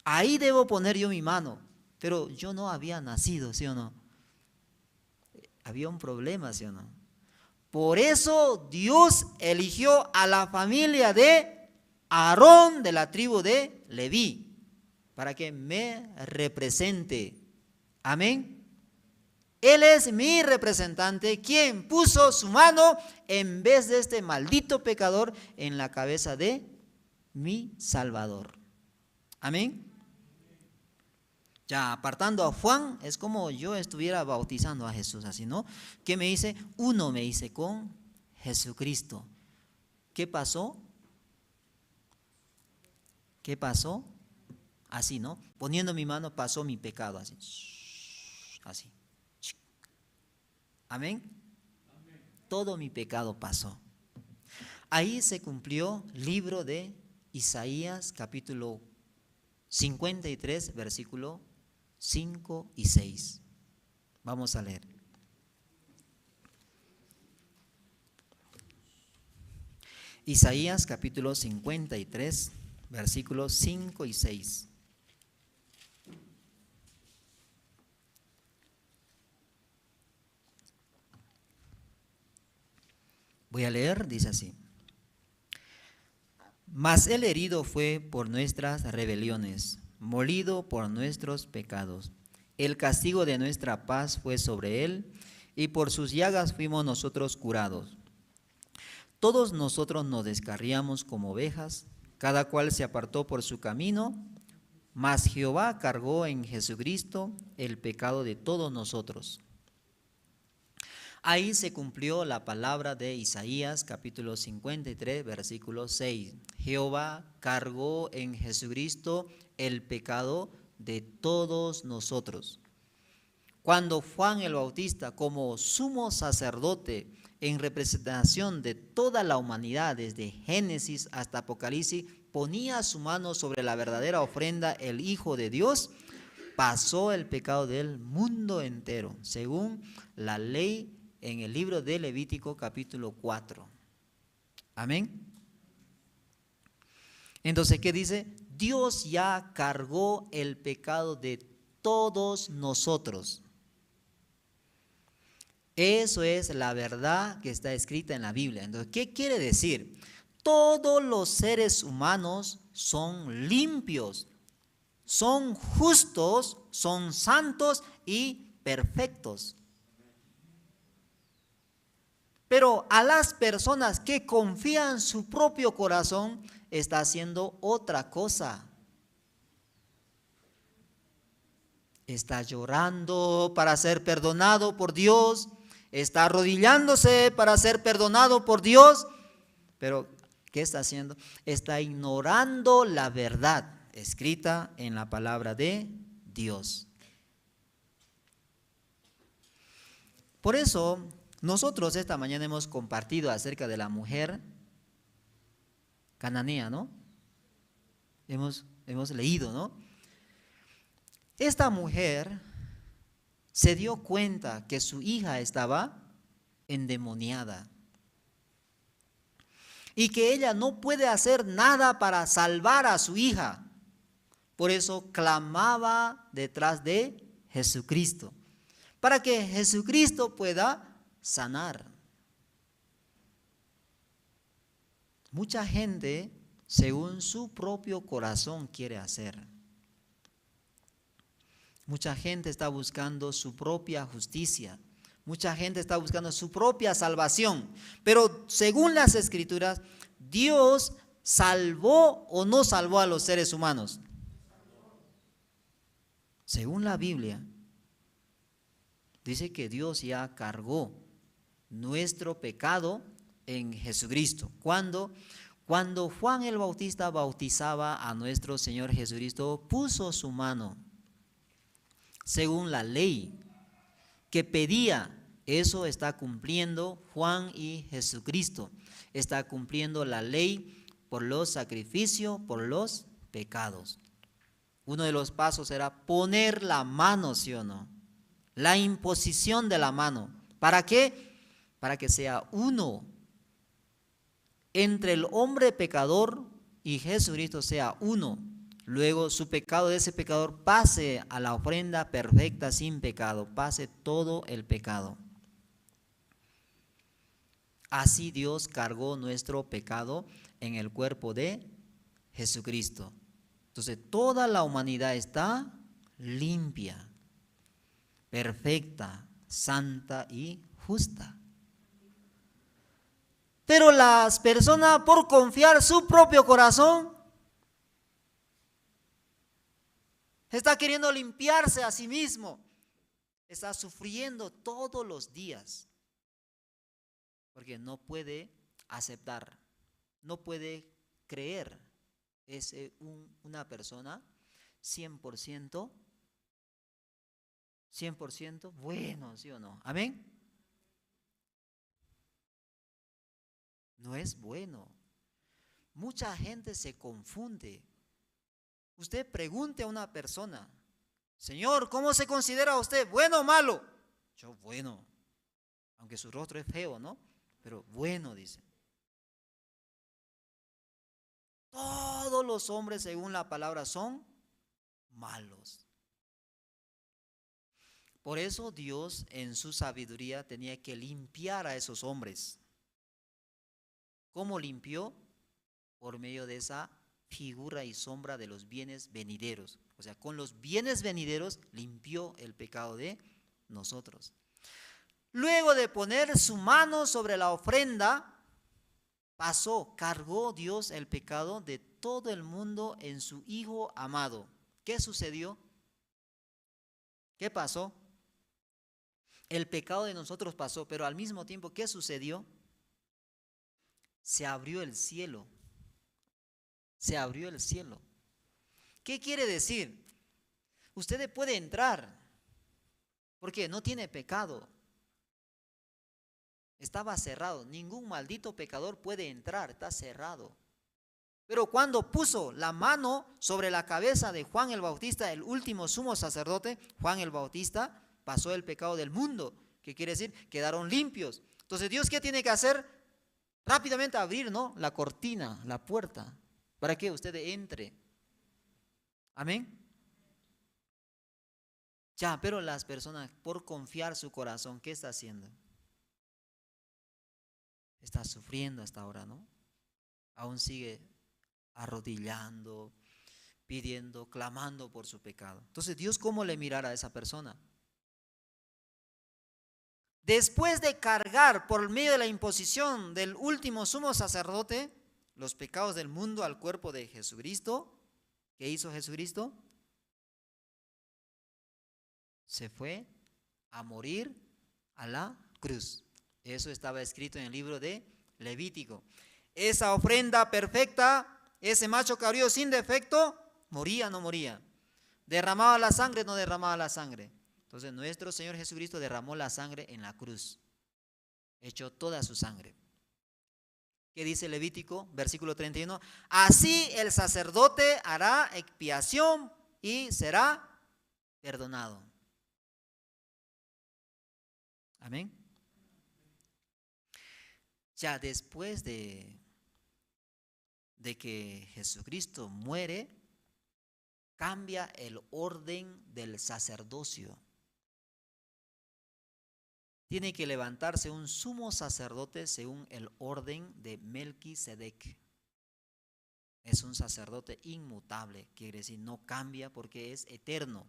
Ahí debo poner yo mi mano. Pero yo no había nacido, ¿sí o no? Había un problema, ¿sí o no? Por eso Dios eligió a la familia de Aarón de la tribu de Leví, para que me represente. Amén. Él es mi representante, quien puso su mano en vez de este maldito pecador en la cabeza de mi Salvador. Amén. Ya apartando a Juan, es como yo estuviera bautizando a Jesús, así, ¿no? ¿Qué me hice? Uno me hice con Jesucristo. ¿Qué pasó? ¿Qué pasó? Así, ¿no? Poniendo mi mano pasó mi pecado, así. Así. Amén. Todo mi pecado pasó. Ahí se cumplió libro de Isaías, capítulo 53, versículo 5 y 6. Vamos a leer. Isaías, capítulo 53, versículos 5 y 6. Voy a leer, dice así. Mas el herido fue por nuestras rebeliones, molido por nuestros pecados. El castigo de nuestra paz fue sobre él, y por sus llagas fuimos nosotros curados. Todos nosotros nos descarriamos como ovejas, cada cual se apartó por su camino, mas Jehová cargó en Jesucristo el pecado de todos nosotros. Ahí se cumplió la palabra de Isaías, capítulo 53, versículo 6. Jehová cargó en Jesucristo el pecado de todos nosotros. Cuando Juan el Bautista, como sumo sacerdote en representación de toda la humanidad, desde Génesis hasta Apocalipsis, ponía su mano sobre la verdadera ofrenda, el Hijo de Dios, pasó el pecado del mundo entero, según la ley en el libro de Levítico capítulo 4. Amén. Entonces, ¿qué dice? Dios ya cargó el pecado de todos nosotros. Eso es la verdad que está escrita en la Biblia. Entonces, ¿qué quiere decir? Todos los seres humanos son limpios, son justos, son santos y perfectos. Pero a las personas que confían en su propio corazón, está haciendo otra cosa. Está llorando para ser perdonado por Dios, está arrodillándose para ser perdonado por Dios, pero ¿qué está haciendo? Está ignorando la verdad escrita en la palabra de Dios. Por eso, nosotros esta mañana hemos compartido acerca de la mujer cananea, ¿no? Hemos leído, ¿no? Esta mujer se dio cuenta que su hija estaba endemoniada y que ella no puede hacer nada para salvar a su hija. Por eso clamaba detrás de Jesucristo, para que Jesucristo pueda sanar. Mucha gente, según su propio corazón, quiere hacer. Mucha gente está buscando su propia justicia. Mucha gente está buscando su propia salvación. Pero según las Escrituras, ¿Dios salvó o no salvó a los seres humanos? Según la Biblia, dice que Dios ya cargó nuestro pecado en Jesucristo. Cuando Juan el Bautista bautizaba a nuestro Señor Jesucristo, puso su mano según la ley que pedía. Eso está cumpliendo Juan y Jesucristo. Está cumpliendo la ley por los sacrificios, por los pecados. Uno de los pasos era poner la mano, ¿sí o no? La imposición de la mano. ¿Para qué? Para que sea uno entre el hombre pecador y Jesucristo, sea uno. Luego su pecado de ese pecador pase a la ofrenda perfecta sin pecado, pase todo el pecado. Así Dios cargó nuestro pecado en el cuerpo de Jesucristo. Entonces toda la humanidad está limpia, perfecta, santa y justa. Pero las personas, por confiar su propio corazón, Está queriendo limpiarse a sí mismo. Está sufriendo todos los días. Porque no puede aceptar, no puede creer. Es una persona 100% bueno, ¿sí o no? Amén. No es bueno. Mucha gente se confunde. Usted pregunte a una persona, Señor, ¿cómo se considera usted? ¿Bueno o malo? Yo, bueno. Aunque su rostro es feo, ¿no? Pero bueno, dice. Todos los hombres, según la palabra, son malos. Por eso Dios, en su sabiduría, tenía que limpiar a esos hombres. ¿Cómo limpió? Por medio de esa figura y sombra de los bienes venideros. O sea, con los bienes venideros limpió el pecado de nosotros. Luego de poner su mano sobre la ofrenda, cargó Dios el pecado de todo el mundo en su Hijo amado. ¿Qué sucedió? ¿Qué pasó? El pecado de nosotros pasó, pero al mismo tiempo, ¿qué sucedió? Se abrió el cielo. Se abrió el cielo. ¿Qué quiere decir? Usted puede entrar, porque no tiene pecado. Estaba cerrado. Ningún maldito pecador puede entrar, está cerrado. Pero cuando puso la mano sobre la cabeza de Juan el Bautista, el último sumo sacerdote, Juan el Bautista pasó el pecado del mundo. ¿Qué quiere decir? Quedaron limpios. Entonces, ¿Dios qué tiene que hacer? Rápidamente abrir, ¿no?, la cortina, la puerta, para que usted entre. Amén. Ya, pero las personas, por confiar su corazón, ¿qué está haciendo? Está sufriendo hasta ahora, ¿no? Aún sigue arrodillando, pidiendo, clamando por su pecado. Entonces, ¿Dios cómo le mirará a esa persona? Después de cargar por medio de la imposición del último sumo sacerdote los pecados del mundo al cuerpo de Jesucristo, ¿qué hizo Jesucristo? Se fue a morir a la cruz. Eso estaba escrito en el libro de Levítico. Esa ofrenda perfecta, ese macho cabrío sin defecto, moría o no moría. Derramaba la sangre o no derramaba la sangre. Entonces nuestro Señor Jesucristo derramó la sangre en la cruz. Echó toda su sangre. ¿Qué dice Levítico? Versículo 31. Así el sacerdote hará expiación y será perdonado. Amén. Ya después de que Jesucristo muere, cambia el orden del sacerdocio. Tiene que levantarse un sumo sacerdote según el orden de Melquisedec. Es un sacerdote inmutable, quiere decir no cambia porque es eterno.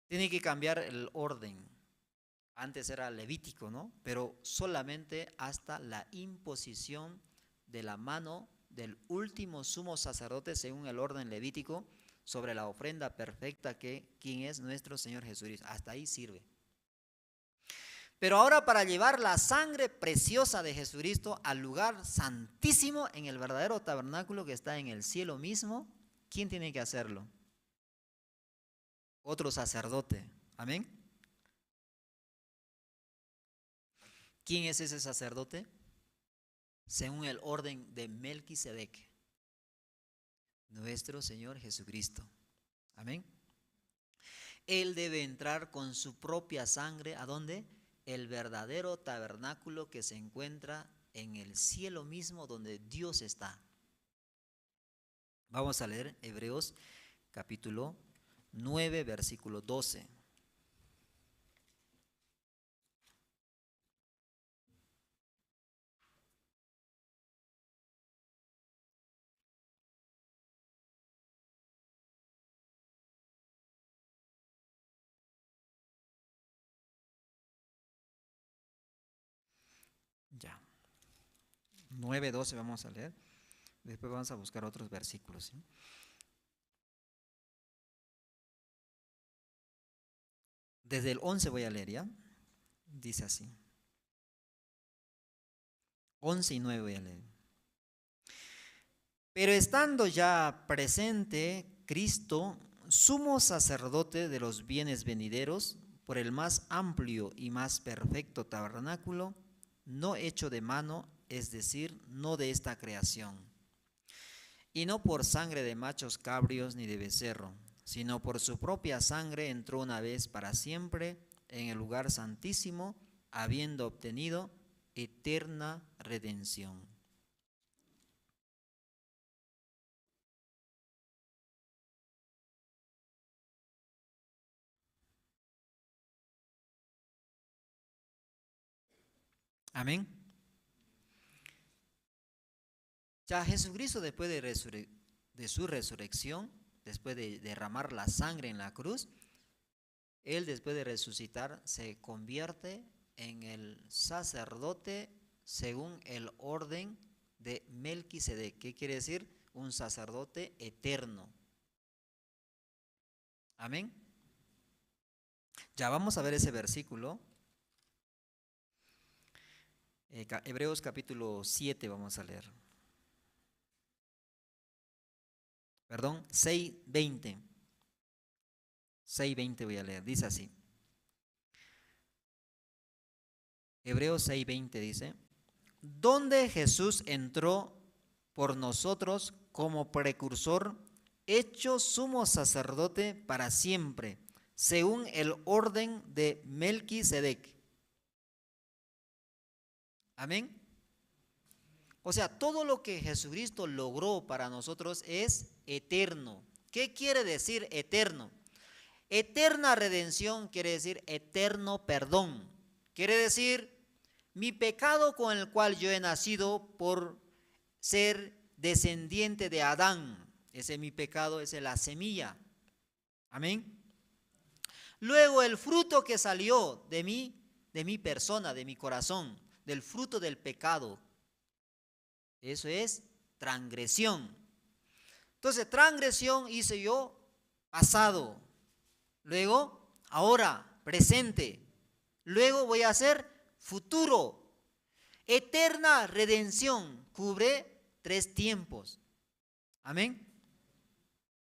Tiene que cambiar el orden. Antes era levítico, ¿no? Pero solamente hasta la imposición de la mano del último sumo sacerdote según el orden levítico sobre la ofrenda perfecta quien es nuestro Señor Jesucristo. Hasta ahí sirve. Pero ahora, para llevar la sangre preciosa de Jesucristo al lugar santísimo en el verdadero tabernáculo que está en el cielo mismo, ¿quién tiene que hacerlo? Otro sacerdote. Amén. ¿Quién es ese sacerdote? Según el orden de Melquisedec, nuestro Señor Jesucristo. Amén. Él debe entrar con su propia sangre, ¿a dónde? El verdadero tabernáculo que se encuentra en el cielo mismo donde Dios está. Vamos a leer Hebreos capítulo 9, versículo 12. Ya. 9:12 vamos a leer. Después vamos a buscar otros versículos, ¿sí? Desde el 11 voy a leer, ¿ya? Dice así. 11 y 9 voy a leer. Pero estando ya presente Cristo, sumo sacerdote de los bienes venideros, por el más amplio y más perfecto tabernáculo, no hecho de mano, es decir, no de esta creación, y no por sangre de machos cabrios ni de becerro, sino por su propia sangre entró una vez para siempre en el lugar santísimo, habiendo obtenido eterna redención. Amén. Ya Jesucristo, después de su resurrección, después de derramar la sangre en la cruz, Él, después de resucitar, se convierte en el sacerdote según el orden de Melquisedec. ¿Qué quiere decir? Un sacerdote eterno. Amén. Ya vamos a ver ese versículo. Hebreos capítulo 7 vamos a leer. Perdón, 6:20. 6:20 voy a leer. Dice así. Hebreos 6:20 dice: donde Jesús entró por nosotros como precursor, hecho sumo sacerdote para siempre, según el orden de Melquisedec. Amén. O sea, todo lo que Jesucristo logró para nosotros es eterno. ¿Qué quiere decir eterno? Eterna redención quiere decir eterno perdón. Quiere decir, mi pecado con el cual yo he nacido por ser descendiente de Adán, ese es mi pecado, esa es la semilla. Amén. Luego el fruto que salió de mi persona, de mi corazón, del fruto del pecado, eso es transgresión. Entonces, transgresión hice yo pasado, luego, ahora, presente, luego voy a hacer futuro. Eterna redención cubre 3 tiempos. Amén.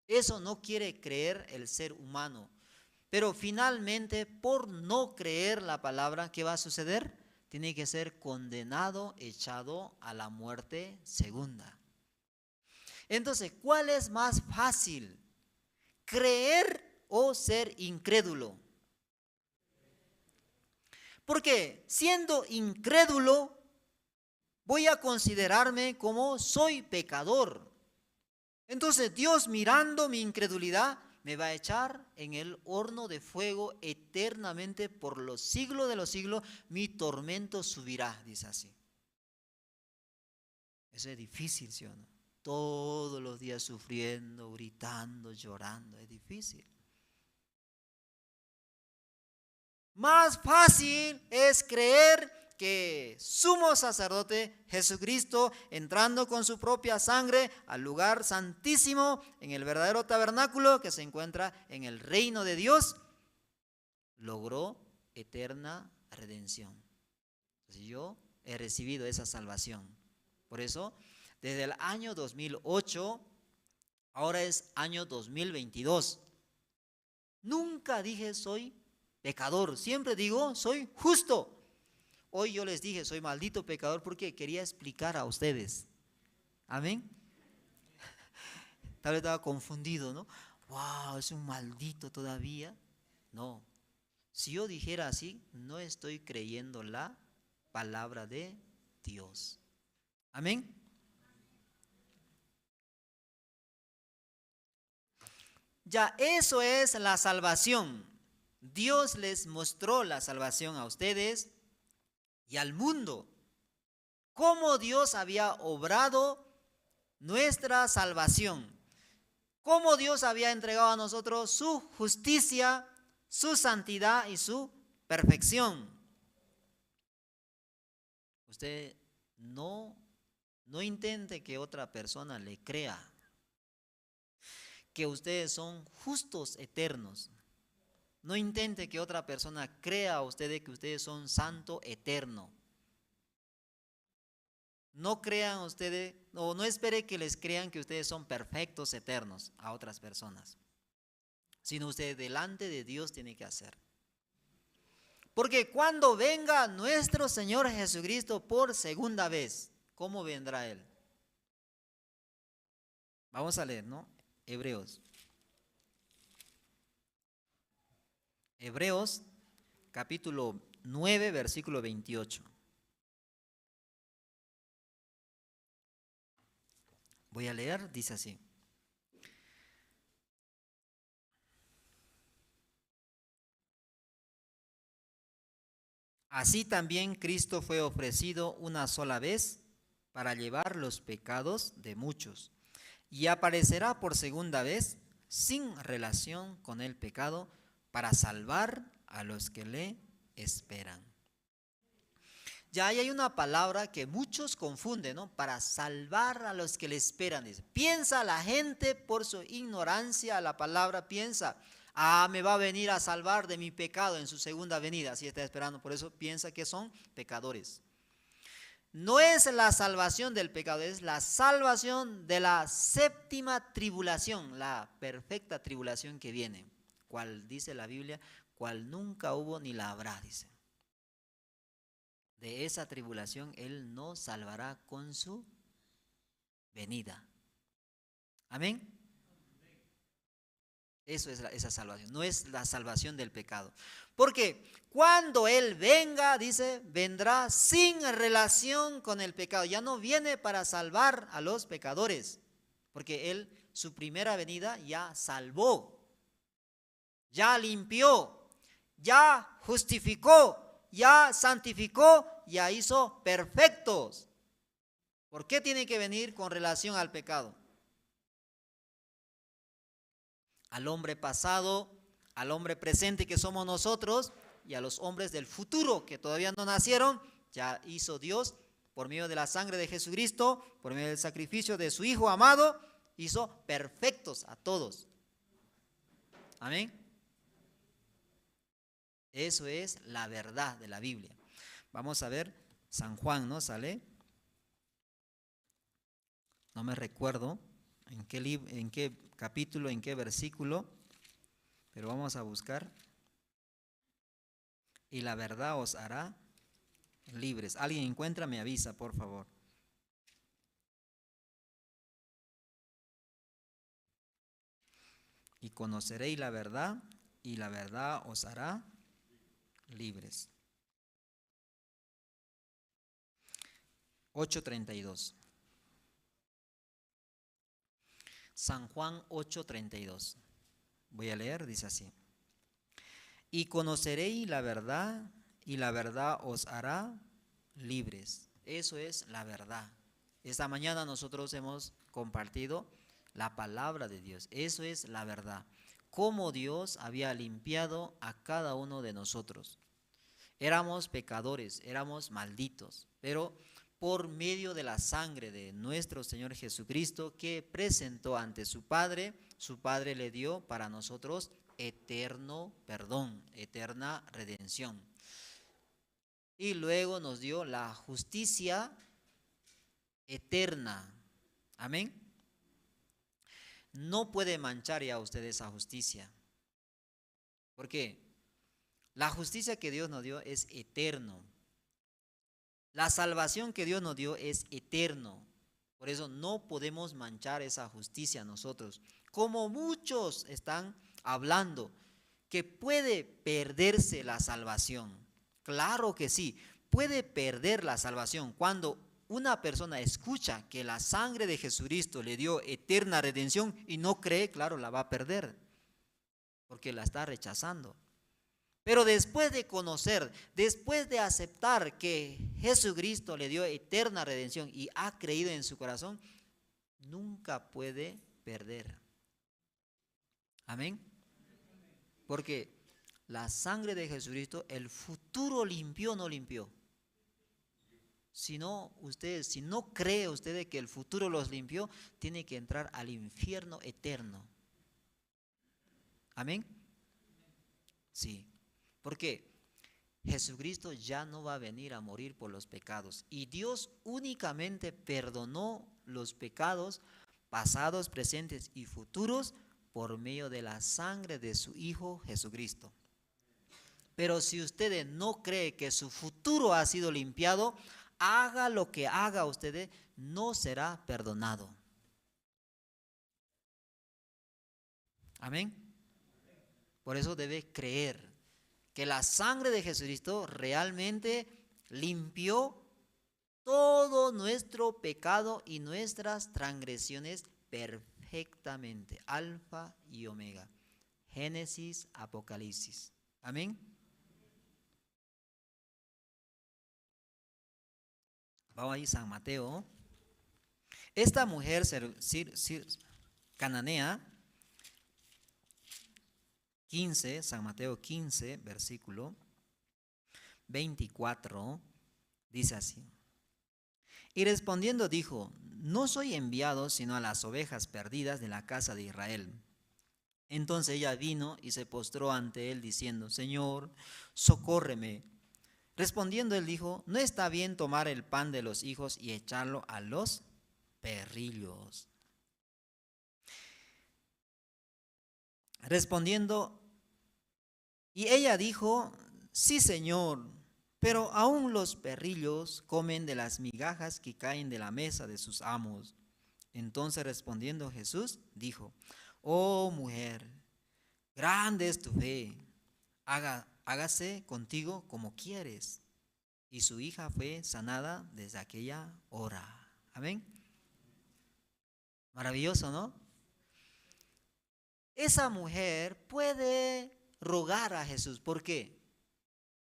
Eso no quiere creer el ser humano. Pero finalmente, por no creer la palabra, ¿qué va a suceder? Tiene que ser condenado, echado a la muerte segunda. Entonces, ¿cuál es más fácil? ¿Creer o ser incrédulo? Porque siendo incrédulo, voy a considerarme como soy pecador. Entonces, Dios, mirando mi incredulidad, me va a echar en el horno de fuego eternamente por los siglos de los siglos. Mi tormento subirá, dice así. Eso es difícil, ¿sí o no? Todos los días sufriendo, gritando, llorando, es difícil. Más fácil es creer que sumo sacerdote Jesucristo, entrando con su propia sangre al lugar santísimo, en el verdadero tabernáculo que se encuentra en el reino de Dios, logró eterna redención. Entonces yo he recibido esa salvación. Por eso, desde el año 2008, ahora es año 2022. Nunca dije soy pecador, siempre digo soy justo. Hoy yo les dije soy maldito pecador porque quería explicar a ustedes. Amén. Tal vez estaba confundido, ¿no? Wow, es un maldito todavía. No, si yo dijera así, no estoy creyendo la palabra de Dios. Amén. Ya eso es la salvación. Dios les mostró la salvación a ustedes y al mundo. Cómo Dios había obrado nuestra salvación. Cómo Dios había entregado a nosotros su justicia, su santidad y su perfección. Usted no intente que otra persona le crea que ustedes son justos eternos. No intente que otra persona crea a ustedes que ustedes son santo eterno. No crean ustedes, o no espere que les crean que ustedes son perfectos eternos a otras personas. Sino usted delante de Dios tiene que hacer. Porque cuando venga nuestro Señor Jesucristo por segunda vez, ¿cómo vendrá Él? Vamos a leer, ¿no? Hebreos. Hebreos capítulo 9, versículo 28. Voy a leer, dice así. Así también Cristo fue ofrecido una sola vez para llevar los pecados de muchos, y aparecerá por segunda vez sin relación con el pecado para salvar a los que le esperan. Ya ahí hay una palabra que muchos confunden, ¿no? Para salvar a los que le esperan. Dice. Piensa la gente por su ignorancia, la palabra piensa, me va a venir a salvar de mi pecado en su segunda venida. Así está esperando, por eso piensa que son pecadores. No es la salvación del pecado, es la salvación de la séptima tribulación, la perfecta tribulación que viene. Cual dice la Biblia, cual nunca hubo ni la habrá, dice. De esa tribulación Él nos salvará con su venida. Amén. Eso es esa salvación, no es la salvación del pecado. Porque cuando Él venga, dice, vendrá sin relación con el pecado. Ya no viene para salvar a los pecadores, porque Él, su primera venida, ya salvó, ya limpió, ya justificó, ya santificó, ya hizo perfectos. ¿Por qué tiene que venir con relación al pecado? Al hombre pasado, al hombre presente que somos nosotros y a los hombres del futuro que todavía no nacieron, ya hizo Dios por medio de la sangre de Jesucristo, por medio del sacrificio de su Hijo amado, hizo perfectos a todos. Amén. Eso es la verdad de la Biblia. Vamos a ver San Juan, ¿no? ¿Sale? No me recuerdo en qué capítulo, en qué versículo, pero vamos a buscar. Y la verdad os hará libres. ¿Alguien encuentra? Me avisa, por favor. Y conoceréis la verdad, y la verdad os hará libres. 8:32. San Juan 8:32. Voy a leer, dice así. Y conoceréis la verdad, y la verdad os hará libres. Eso es la verdad. Esta mañana nosotros hemos compartido la palabra de Dios. Eso es la verdad. Cómo Dios había limpiado a cada uno de nosotros. Éramos pecadores, éramos malditos, pero por medio de la sangre de nuestro Señor Jesucristo que presentó ante su Padre le dio para nosotros eterno perdón, eterna redención. Y luego nos dio la justicia eterna. Amén. No puede manchar ya usted esa justicia. ¿Por qué? La justicia que Dios nos dio es eterno. La salvación que Dios nos dio es eterno. Por eso no podemos manchar esa justicia nosotros. Como muchos están hablando que puede perderse la salvación. Claro que sí, puede perder la salvación. Cuando una persona escucha que la sangre de Jesucristo le dio eterna redención y no cree, claro, la va a perder. Porque la está rechazando. Pero después de conocer, después de aceptar que Jesucristo le dio eterna redención y ha creído en su corazón, nunca puede perder. Amén. Porque la sangre de Jesucristo, el futuro limpió o no limpió. Si no cree usted que el futuro los limpió, tiene que entrar al infierno eterno. Amén. Sí. ¿Por qué? Jesucristo ya no va a venir a morir por los pecados. Y Dios únicamente perdonó los pecados pasados, presentes y futuros por medio de la sangre de su Hijo Jesucristo. Pero si usted no cree que su futuro ha sido limpiado, haga lo que haga usted, no será perdonado. Amén. Por eso debe creer que la sangre de Jesucristo realmente limpió todo nuestro pecado y nuestras transgresiones perfectamente. Alfa y Omega. Génesis, Apocalipsis. Amén. Vamos ahí, San Mateo. Esta mujer cananea, 15, San Mateo 15, versículo 24, dice así. Y respondiendo dijo, no soy enviado sino a las ovejas perdidas de la casa de Israel. Entonces ella vino y se postró ante él diciendo, Señor, socórreme. Respondiendo él dijo, no está bien tomar el pan de los hijos y echarlo a los perrillos. Respondiendo, y ella dijo, sí, Señor, pero aún los perrillos comen de las migajas que caen de la mesa de sus amos. Entonces respondiendo Jesús, dijo, oh mujer, grande es tu fe, hágase contigo como quieres. Y su hija fue sanada desde aquella hora. Amén. Maravilloso, ¿no? Esa mujer puede rogar a Jesús. ¿Por qué?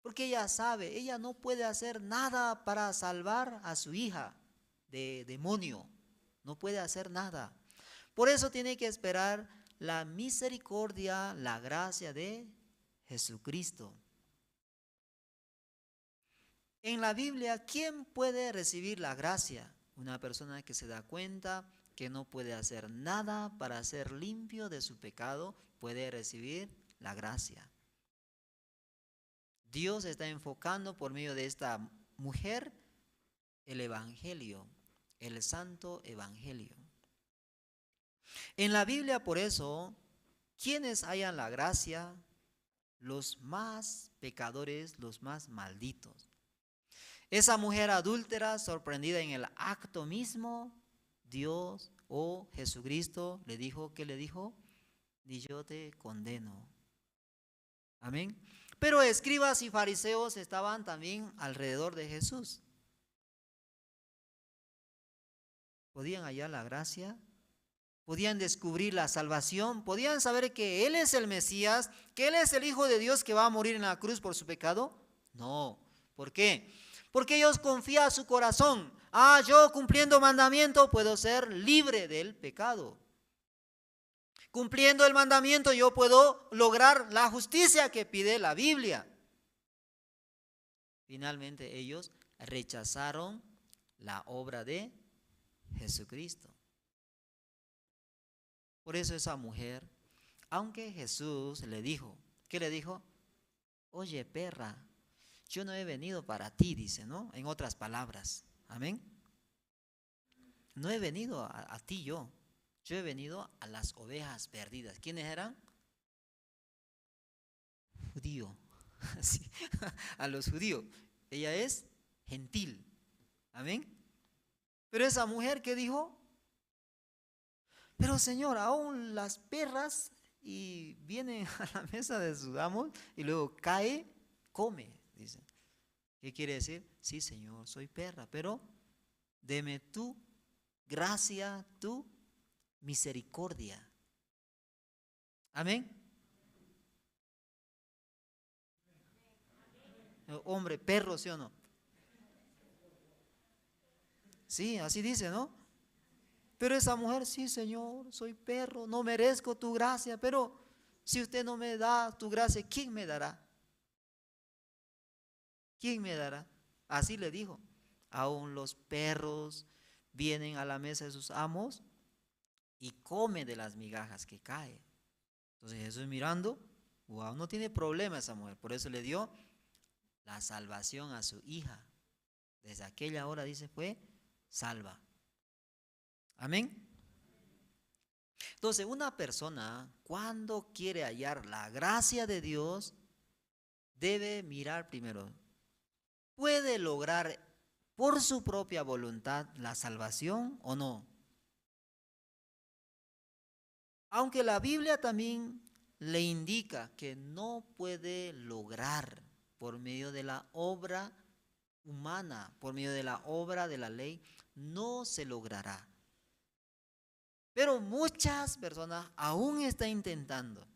Porque ella sabe, ella no puede hacer nada para salvar a su hija de demonio. No puede hacer nada. Por eso tiene que esperar la misericordia, la gracia de Jesucristo. En la Biblia, ¿quién puede recibir la gracia? Una persona que se da cuenta que no puede hacer nada para ser limpio de su pecado, puede recibir la gracia. Dios está enfocando por medio de esta mujer el evangelio, el santo evangelio. En la Biblia, por eso, quienes hayan la gracia, los más pecadores, los más malditos. Esa mujer adúltera, sorprendida en el acto mismo, Dios o Jesucristo le dijo, ¿qué le dijo? Ni yo te condeno. Amén. Pero escribas y fariseos estaban también alrededor de Jesús. ¿Podían hallar la gracia? ¿Podían descubrir la salvación? ¿Podían saber que Él es el Mesías? ¿Que Él es el Hijo de Dios que va a morir en la cruz por su pecado? No. ¿Por qué? Porque ellos confían en su corazón. Yo cumpliendo mandamiento puedo ser libre del pecado. Cumpliendo el mandamiento yo puedo lograr la justicia que pide la Biblia. Finalmente ellos rechazaron la obra de Jesucristo. Por eso esa mujer, aunque Jesús le dijo, ¿qué le dijo? Oye, perra, yo no he venido para ti, dice, ¿no? En otras palabras, amén. No he venido a ti yo he venido a las ovejas perdidas. ¿Quiénes eran? Judío, sí, a los judíos. Ella es gentil, amén. Pero esa mujer, ¿qué dijo? Pero Señor, aún las perras y vienen a la mesa de sus amos y luego cae, come, dice. ¿Qué quiere decir? Sí, Señor, soy perra, pero deme tu gracia, tu misericordia. Amén. Hombre, perro, ¿sí o no? Sí, así dice, ¿no? Pero esa mujer, sí, Señor, soy perro, no merezco tu gracia, pero si usted no me da tu gracia, ¿quién me dará? ¿Quién me dará? Así le dijo. Aún los perros vienen a la mesa de sus amos y comen de las migajas que caen. Entonces Jesús mirando, Wow, no tiene problema esa mujer. Por eso le dio la salvación a su hija. Desde aquella hora, dice, fue salva. Amén. Entonces, una persona, cuando quiere hallar la gracia de Dios, debe mirar primero, ¿puede lograr por su propia voluntad la salvación o no? Aunque la Biblia también le indica que no puede lograr por medio de la obra humana, por medio de la obra de la ley, no se logrará. Pero muchas personas aún están intentando,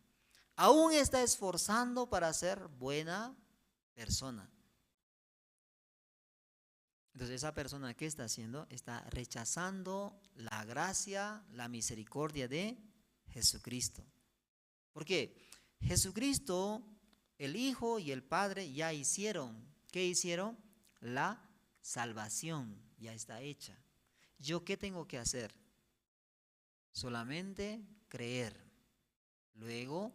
aún está esforzando para ser buena persona. Entonces esa persona, ¿qué está haciendo? Está rechazando la gracia, la misericordia de Jesucristo. ¿Por qué? Jesucristo, el Hijo y el Padre ya hicieron, ¿qué hicieron? La salvación ya está hecha. ¿Yo qué tengo que hacer? Solamente creer. Luego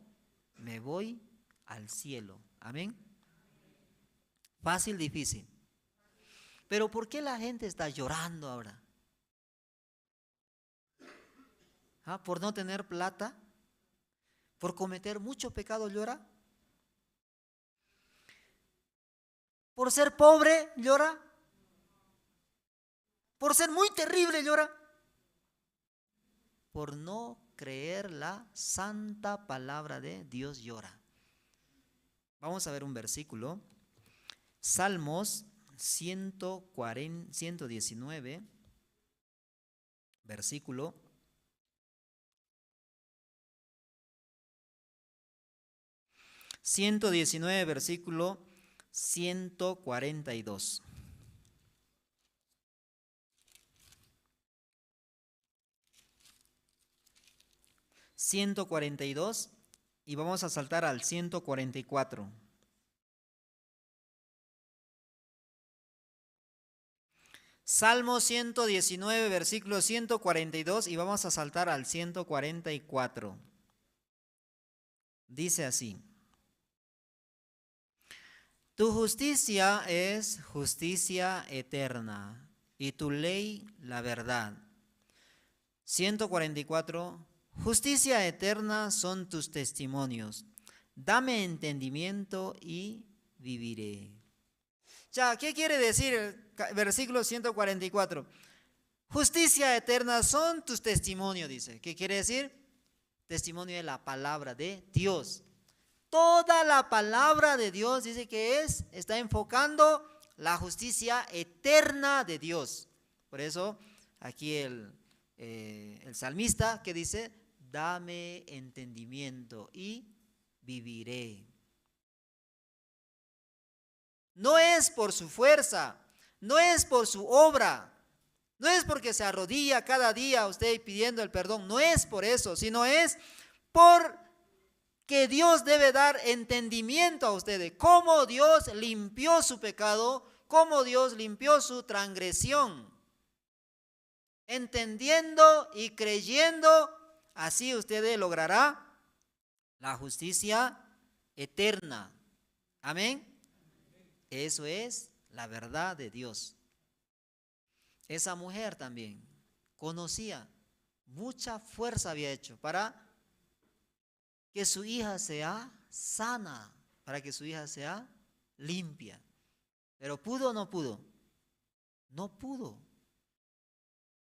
me voy al cielo. Amén. Fácil, difícil. Pero ¿por qué la gente está llorando ahora? ¿Ah? ¿Por no tener plata? ¿Por cometer mucho pecado llora? ¿Por ser pobre llora? ¿Por ser muy terrible llora? Por no creer la santa palabra de Dios llora. Vamos a ver un versículo. Salmos 119, versículo 119, versículo 142. Y vamos a saltar al 144. Salmo 119, versículo 142 y vamos a saltar al 144. Dice así: tu justicia es justicia eterna y tu ley la verdad. 144. Justicia eterna son tus testimonios. Dame entendimiento y viviré. Ya, ¿qué quiere decir el versículo 144? Justicia eterna son tus testimonios, dice. ¿Qué quiere decir? Testimonio de la palabra de Dios. Toda la palabra de Dios dice que está enfocando la justicia eterna de Dios. Por eso aquí el salmista que dice, dame entendimiento y viviré. No es por su fuerza, no es por su obra, no es porque se arrodilla cada día usted pidiendo el perdón, no es por eso, sino es por que Dios debe dar entendimiento a ustedes, cómo Dios limpió su pecado, cómo Dios limpió su transgresión. Entendiendo y creyendo, así ustedes logrará la justicia eterna. Amén. Eso es la verdad de Dios. Esa mujer también conocía, mucha fuerza había hecho para que su hija sea sana, para que su hija sea limpia. Pero ¿pudo o no pudo? No pudo.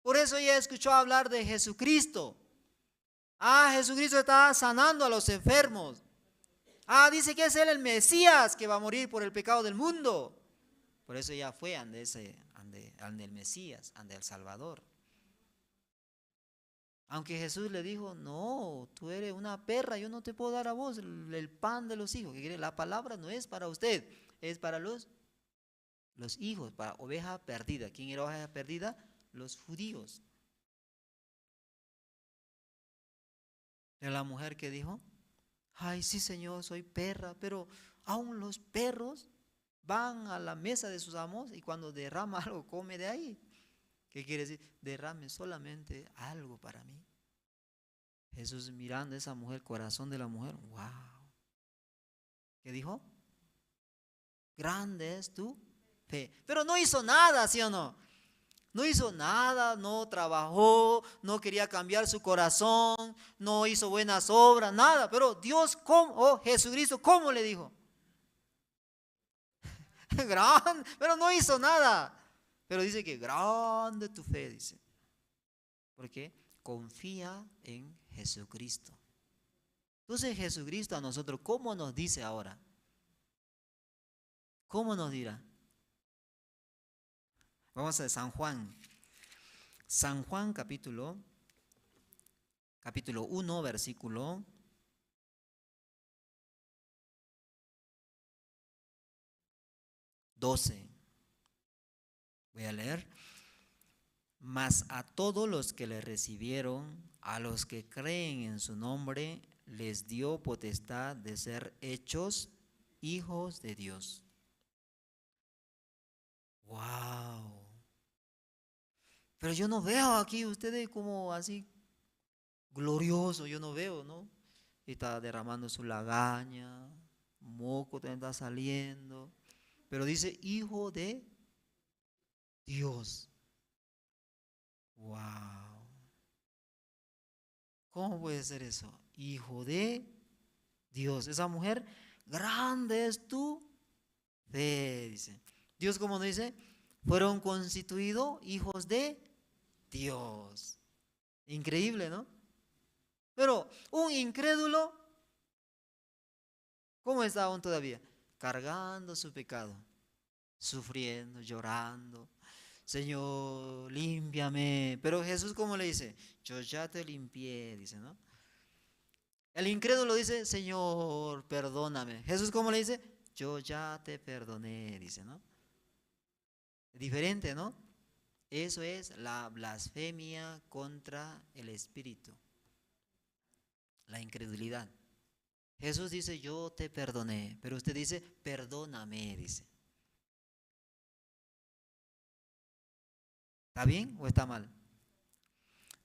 Por eso ella escuchó hablar de Jesucristo. Jesucristo está sanando a los enfermos. Dice que es Él el Mesías que va a morir por el pecado del mundo. Por eso ella fue ante el Mesías, ante el Salvador. Aunque Jesús le dijo, no, tú eres una perra, yo no te puedo dar a vos el pan de los hijos. La palabra no es para usted, es para los hijos, para oveja perdida. ¿Quién era oveja perdida? Los judíos. De la mujer que dijo, sí Señor, soy perra, pero aún los perros van a la mesa de sus amos y cuando derrama algo come de ahí. ¿Qué quiere decir? Derrame solamente algo para mí. Jesús mirando a esa mujer, corazón de la mujer, wow. ¿Qué dijo? Grande es tu fe. Pero no hizo nada, ¿sí o no? No hizo nada, no trabajó, no quería cambiar su corazón, no hizo buenas obras, nada. Pero Dios, Jesucristo, ¿cómo le dijo? Grande, pero no hizo nada. Pero dice que grande tu fe, dice. Porque confía en Jesucristo. Entonces Jesucristo a nosotros, ¿cómo nos dice ahora? ¿Cómo nos dirá? Vamos a San Juan. San Juan capítulo 1, versículo 12. Voy a leer. Mas a todos los que le recibieron, a los que creen en su nombre, les dio potestad de ser hechos hijos de Dios. ¡Wow! Pero yo no veo aquí ustedes como así glorioso, yo no veo, ¿no? Está derramando su lagaña, moco también está saliendo, pero dice hijo de Dios. ¡Wow! ¿Cómo puede ser eso? Hijo de Dios. Esa mujer, grande es tu fe, dice. Dios, como nos dice, fueron constituidos hijos de Dios. Increíble, ¿no? Pero un incrédulo, ¿cómo está aún todavía? Cargando su pecado, sufriendo, llorando. Señor, límpiame. Pero Jesús, ¿cómo le dice? Yo ya te limpié, dice, ¿no? El incrédulo dice, Señor, perdóname. Jesús, ¿cómo le dice? Yo ya te perdoné, dice, ¿no? Diferente, ¿no? Eso es la blasfemia contra el Espíritu. La incredulidad. Jesús dice, yo te perdoné, pero usted dice, perdóname, dice. ¿Está bien o está mal?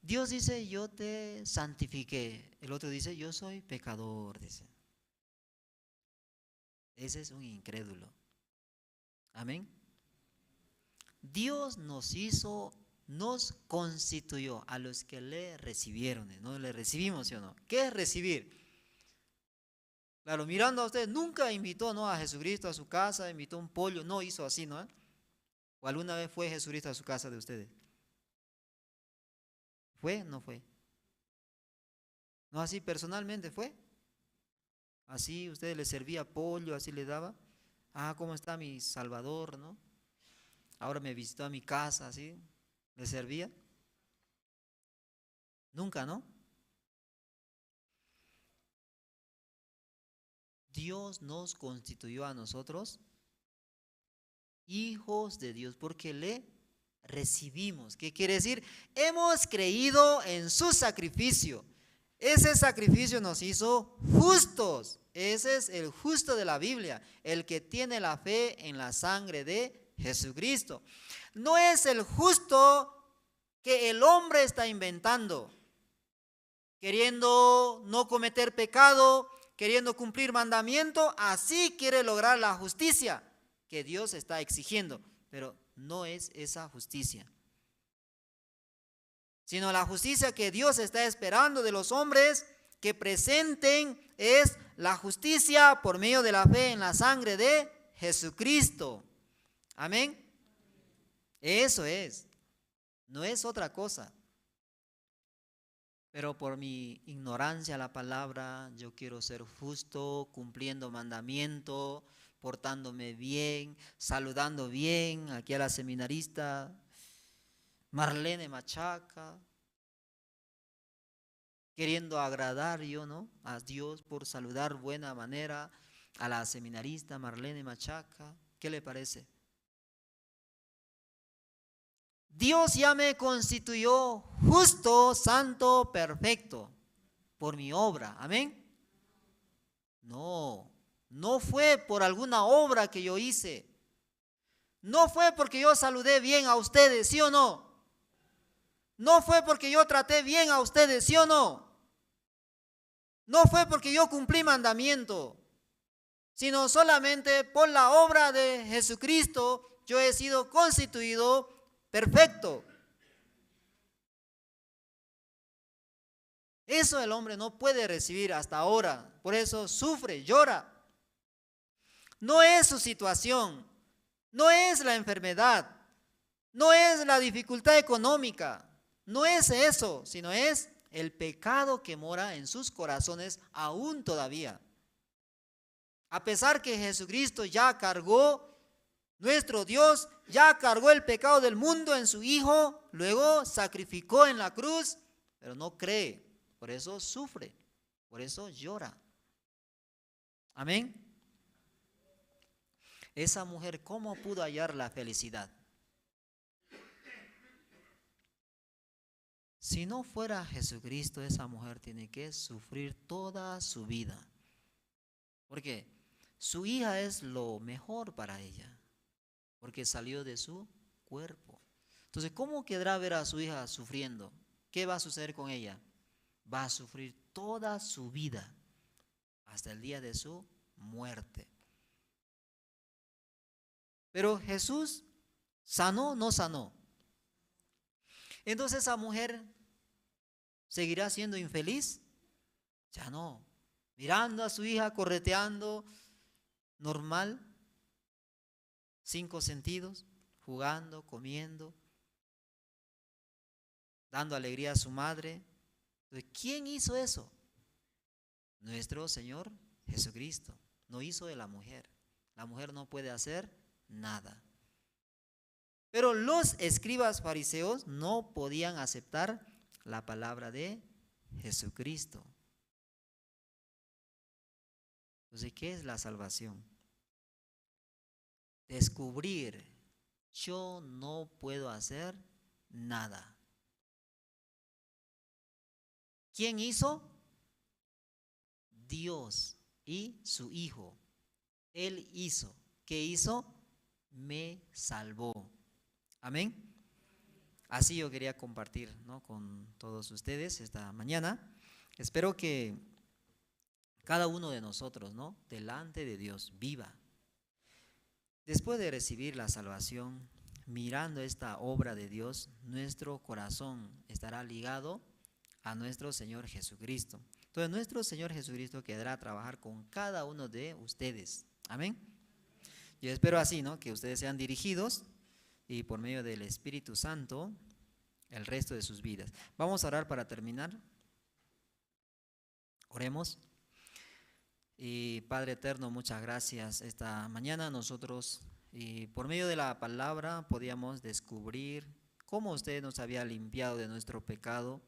Dios dice, yo te santifiqué. El otro dice, yo soy pecador, dice. Ese es un incrédulo. Amén. Dios nos hizo, nos constituyó a los que le recibieron. ¿No le recibimos, sí o no? ¿Qué es recibir? Claro, mirando a ustedes, nunca invitó, ¿no?, a Jesucristo a su casa, invitó un pollo, no hizo así, ¿no? ¿O alguna vez fue Jesucristo a su casa de ustedes? ¿Fue? ¿No fue? ¿No así personalmente fue? Así ustedes le servía pollo, así le daba. Ah, ¿cómo está mi Salvador, no? Ahora me visitó a mi casa, así. ¿Le servía? Nunca, ¿no? Dios nos constituyó a nosotros hijos de Dios porque le recibimos. ¿Qué quiere decir? Hemos creído en su sacrificio. Ese sacrificio nos hizo justos. Ese es el justo de la Biblia, el que tiene la fe en la sangre de Jesucristo. No es el justo que el hombre está inventando, queriendo no cometer pecado, queriendo cumplir mandamiento, así quiere lograr la justicia que Dios está exigiendo, pero no es esa justicia, sino la justicia que Dios está esperando de los hombres que presenten es la justicia por medio de la fe en la sangre de Jesucristo. Amén. Eso es, no es otra cosa. Pero por mi ignorancia a la palabra, yo quiero ser justo, cumpliendo mandamiento, portándome bien, saludando bien aquí a la seminarista Marlene Machaca, queriendo agradar yo, ¿no?, a Dios por saludar buena manera a la seminarista Marlene Machaca. ¿Qué le parece? Dios ya me constituyó justo, santo, perfecto por mi obra. Amén. No fue por alguna obra que yo hice. No fue porque yo saludé bien a ustedes, ¿sí o no? No fue porque yo traté bien a ustedes, ¿sí o no? No fue porque yo cumplí mandamiento, sino solamente por la obra de Jesucristo yo he sido constituido perfecto. Eso el hombre no puede recibir hasta ahora, por eso sufre, llora. No es su situación, no es la enfermedad, no es la dificultad económica, no es eso, sino es el pecado que mora en sus corazones aún todavía. A pesar que Jesucristo ya cargó, nuestro Dios ya cargó el pecado del mundo en su Hijo, luego sacrificó en la cruz, pero no cree, por eso sufre, por eso llora. Amén. Esa mujer, ¿cómo pudo hallar la felicidad? Si no fuera Jesucristo, esa mujer tiene que sufrir toda su vida. Porque su hija es lo mejor para ella, porque salió de su cuerpo. Entonces, ¿cómo querrá ver a su hija sufriendo? ¿Qué va a suceder con ella? Va a sufrir toda su vida, hasta el día de su muerte. Pero Jesús sanó, no sanó. Entonces esa mujer seguirá siendo infeliz. Ya no. Mirando a su hija correteando, normal, 5 sentidos, jugando, comiendo, dando alegría a su madre. Entonces, ¿quién hizo eso? Nuestro Señor Jesucristo. No hizo de la mujer. La mujer no puede hacer nada. Pero los escribas fariseos no podían aceptar la palabra de Jesucristo. Entonces, ¿qué es la salvación? Descubrir, yo no puedo hacer nada. ¿Quién hizo? Dios y su Hijo. Él hizo. ¿Qué hizo? Me salvó. Amén. Así yo quería compartir, ¿no?, con todos ustedes esta mañana. Espero que cada uno de nosotros, ¿no?, delante de Dios viva. Después de recibir la salvación, mirando esta obra de Dios, nuestro corazón estará ligado a nuestro Señor Jesucristo. Entonces nuestro Señor Jesucristo quedará trabajar con cada uno de ustedes. Amén. Yo espero así, ¿no?, que ustedes sean dirigidos y por medio del Espíritu Santo el resto de sus vidas. Vamos a orar para terminar. Oremos. Y Padre eterno, muchas gracias. Esta mañana nosotros, y por medio de la palabra, podíamos descubrir cómo usted nos había limpiado de nuestro pecado,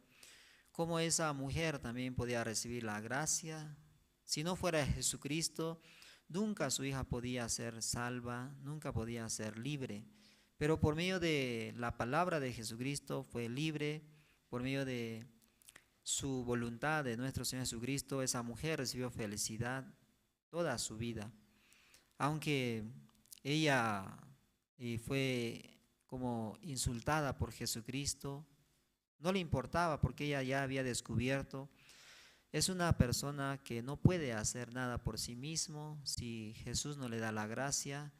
cómo esa mujer también podía recibir la gracia. Si no fuera Jesucristo, nunca su hija podía ser salva, nunca podía ser libre. Pero por medio de la palabra de Jesucristo fue libre, por medio de su voluntad de nuestro Señor Jesucristo, esa mujer recibió felicidad toda su vida. Aunque ella fue como insultada por Jesucristo, no le importaba porque ella ya había descubierto, es una persona que no puede hacer nada por sí mismo. Si Jesús no le da la gracia,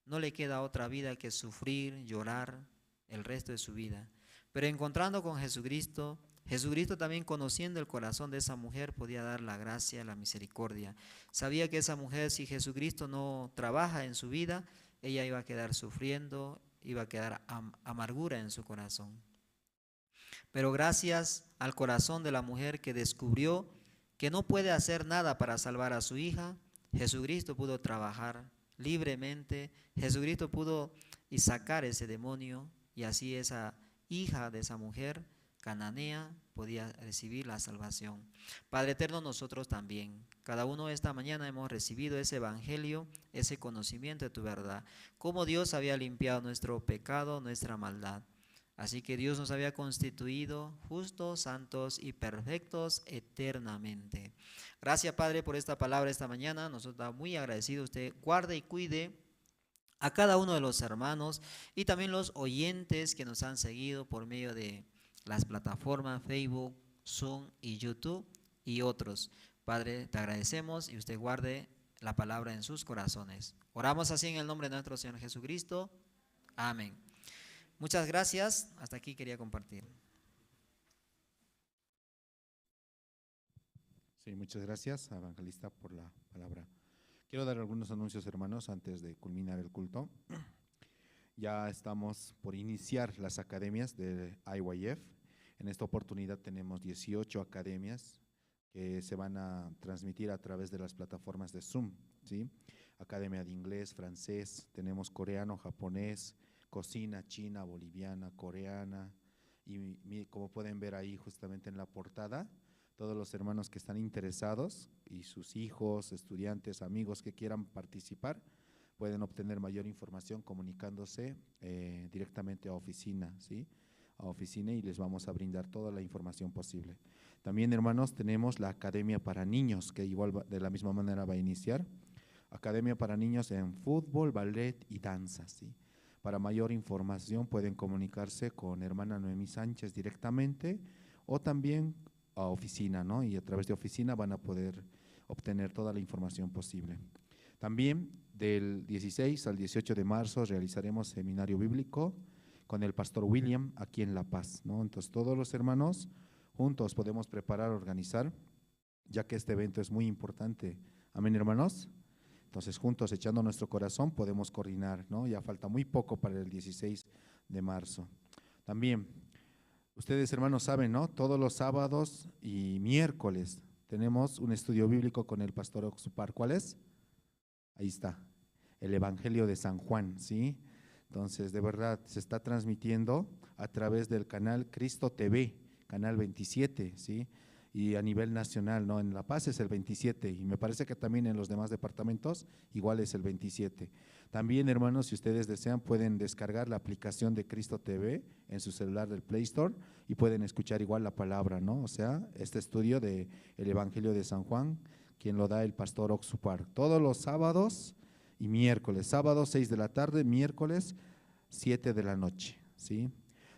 no le queda otra vida que sufrir, llorar el resto de su vida. Pero encontrando con Jesucristo, Jesucristo también, conociendo el corazón de esa mujer, podía dar la gracia, la misericordia. Sabía que esa mujer, si Jesucristo no trabaja en su vida, ella iba a quedar sufriendo, iba a quedar amargura en su corazón. Pero gracias al corazón de la mujer que descubrió que no puede hacer nada para salvar a su hija, Jesucristo pudo trabajar libremente. Jesucristo pudo sacar ese demonio, y así esa hija de esa mujer cananea podía recibir la salvación. Padre eterno, nosotros también, cada uno esta mañana hemos recibido ese evangelio, ese conocimiento de tu verdad, cómo Dios había limpiado nuestro pecado, nuestra maldad. Así que Dios nos había constituido justos, santos y perfectos eternamente. Gracias, Padre, por esta palabra esta mañana. Nosotros estamos muy agradecidos. Usted guarde y cuide a cada uno de los hermanos y también los oyentes que nos han seguido por medio de las plataformas Facebook, Zoom y YouTube y otros. Padre, te agradecemos y usted guarde la palabra en sus corazones. Oramos así en el nombre de nuestro Señor Jesucristo. Amén. Muchas gracias. Hasta aquí quería compartir.
Sí, muchas gracias, evangelista, por la palabra. Quiero dar algunos anuncios, hermanos, antes de culminar el culto. Ya estamos por iniciar las academias de IYF. En esta oportunidad tenemos 18 academias que se van a transmitir a través de las plataformas de Zoom, ¿sí? Academia de inglés, francés, tenemos coreano, japonés, cocina china, boliviana, coreana, y como pueden ver ahí justamente en la portada, todos los hermanos que están interesados y sus hijos, estudiantes, amigos que quieran participar, pueden obtener mayor información comunicándose directamente a oficina, ¿sí? A oficina, y les vamos a brindar toda la información posible. También, hermanos, tenemos la Academia para Niños, que igual de la misma manera va a iniciar. Academia para Niños en fútbol, ballet y danza, ¿sí? Para mayor información pueden comunicarse con hermana Noemí Sánchez directamente o también a oficina, ¿no? Y a través de oficina van a poder obtener toda la información posible. También del 16 al 18 de marzo realizaremos seminario bíblico con el pastor William aquí en La Paz, ¿no? Entonces todos los hermanos juntos podemos preparar, organizar, ya que este evento es muy importante. Amén, hermanos. Entonces juntos, echando nuestro corazón, podemos coordinar, ¿no? Ya falta muy poco para el 16 de marzo. También, ustedes, hermanos, saben, ¿no? Todos los sábados y miércoles tenemos un estudio bíblico con el pastor Oxupar. ¿Cuál es? Ahí está, el Evangelio de San Juan, ¿sí? Entonces, de verdad, se está transmitiendo a través del canal Cristo TV, canal 27, ¿sí? Y a nivel nacional, ¿no? En La Paz es el 27 y me parece que también en los demás departamentos igual es el 27. También, hermanos, si ustedes desean, pueden descargar la aplicación de Cristo TV en su celular del Play Store y pueden escuchar igual la palabra, ¿no? O sea, este estudio de el Evangelio de San Juan, quien lo da el pastor Oxupar, todos los sábados y miércoles, sábado 6 de la tarde, miércoles 7 de la noche, ¿sí?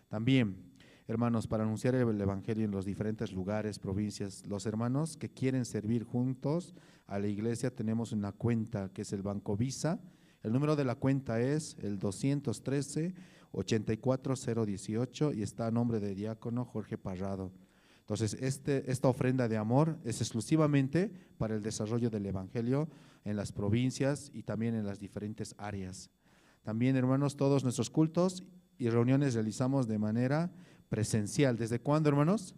También, hermanos, para anunciar el Evangelio en los diferentes lugares, provincias, los hermanos que quieren servir juntos a la iglesia, tenemos una cuenta que es el Banco Visa. El número de la cuenta es el 213-84018 y está a nombre de diácono Jorge Parrado. Entonces, esta ofrenda de amor es exclusivamente para el desarrollo del Evangelio en las provincias y también en las diferentes áreas. También, hermanos, todos nuestros cultos y reuniones realizamos de manera presencial. ¿Desde cuándo, hermanos?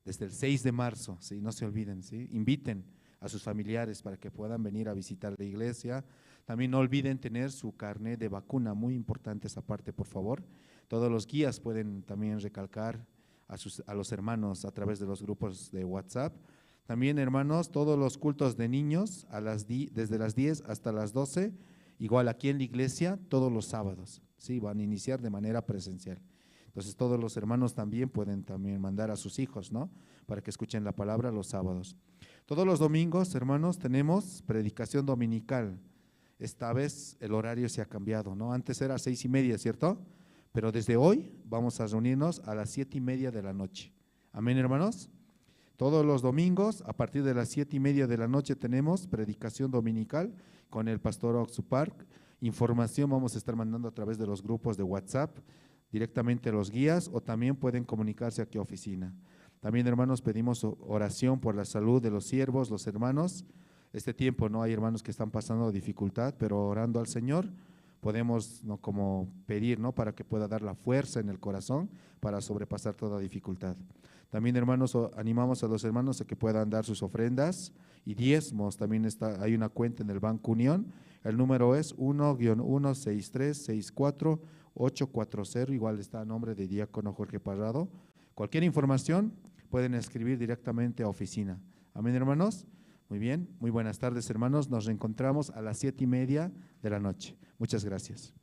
Desde el 6 de marzo, ¿sí? No se olviden, ¿sí? Inviten a sus familiares para que puedan venir a visitar la iglesia. También no olviden tener su carnet de vacuna, muy importante esa parte, por favor. Todos los guías pueden también recalcar a los hermanos a través de los grupos de WhatsApp. También, hermanos, todos los cultos de niños desde las 10 hasta las 12, igual aquí en la iglesia, todos los sábados, ¿sí? Van a iniciar de manera presencial. Entonces, todos los hermanos también pueden también mandar a sus hijos, ¿no? Para que escuchen la palabra los sábados. Todos los domingos, hermanos, tenemos predicación dominical. Esta vez el horario se ha cambiado, ¿no? Antes era 6:30, ¿cierto? Pero desde hoy vamos a reunirnos a las 7:30 de la noche. Amén, hermanos. Todos los domingos, a partir de las 7:30 de la noche, tenemos predicación dominical con el pastor Oxupar. Información vamos a estar mandando a través de los grupos de WhatsApp, directamente a los guías, o también pueden comunicarse aquí a oficina. También, hermanos, pedimos oración por la salud de los siervos, los hermanos. Este tiempo no hay hermanos que están pasando dificultad, pero orando al Señor podemos, ¿no?, como pedir, ¿no?, para que pueda dar la fuerza en el corazón para sobrepasar toda dificultad. También, hermanos, animamos a los hermanos a que puedan dar sus ofrendas y diezmos. También hay una cuenta en el Banco Unión. El número es 1-163-64840. Igual está a nombre de diácono Jorge Parrado. Cualquier información pueden escribir directamente a oficina. Amén, hermanos. Muy bien, muy buenas tardes, hermanos. Nos reencontramos a las 7:30 de la noche. Muchas gracias.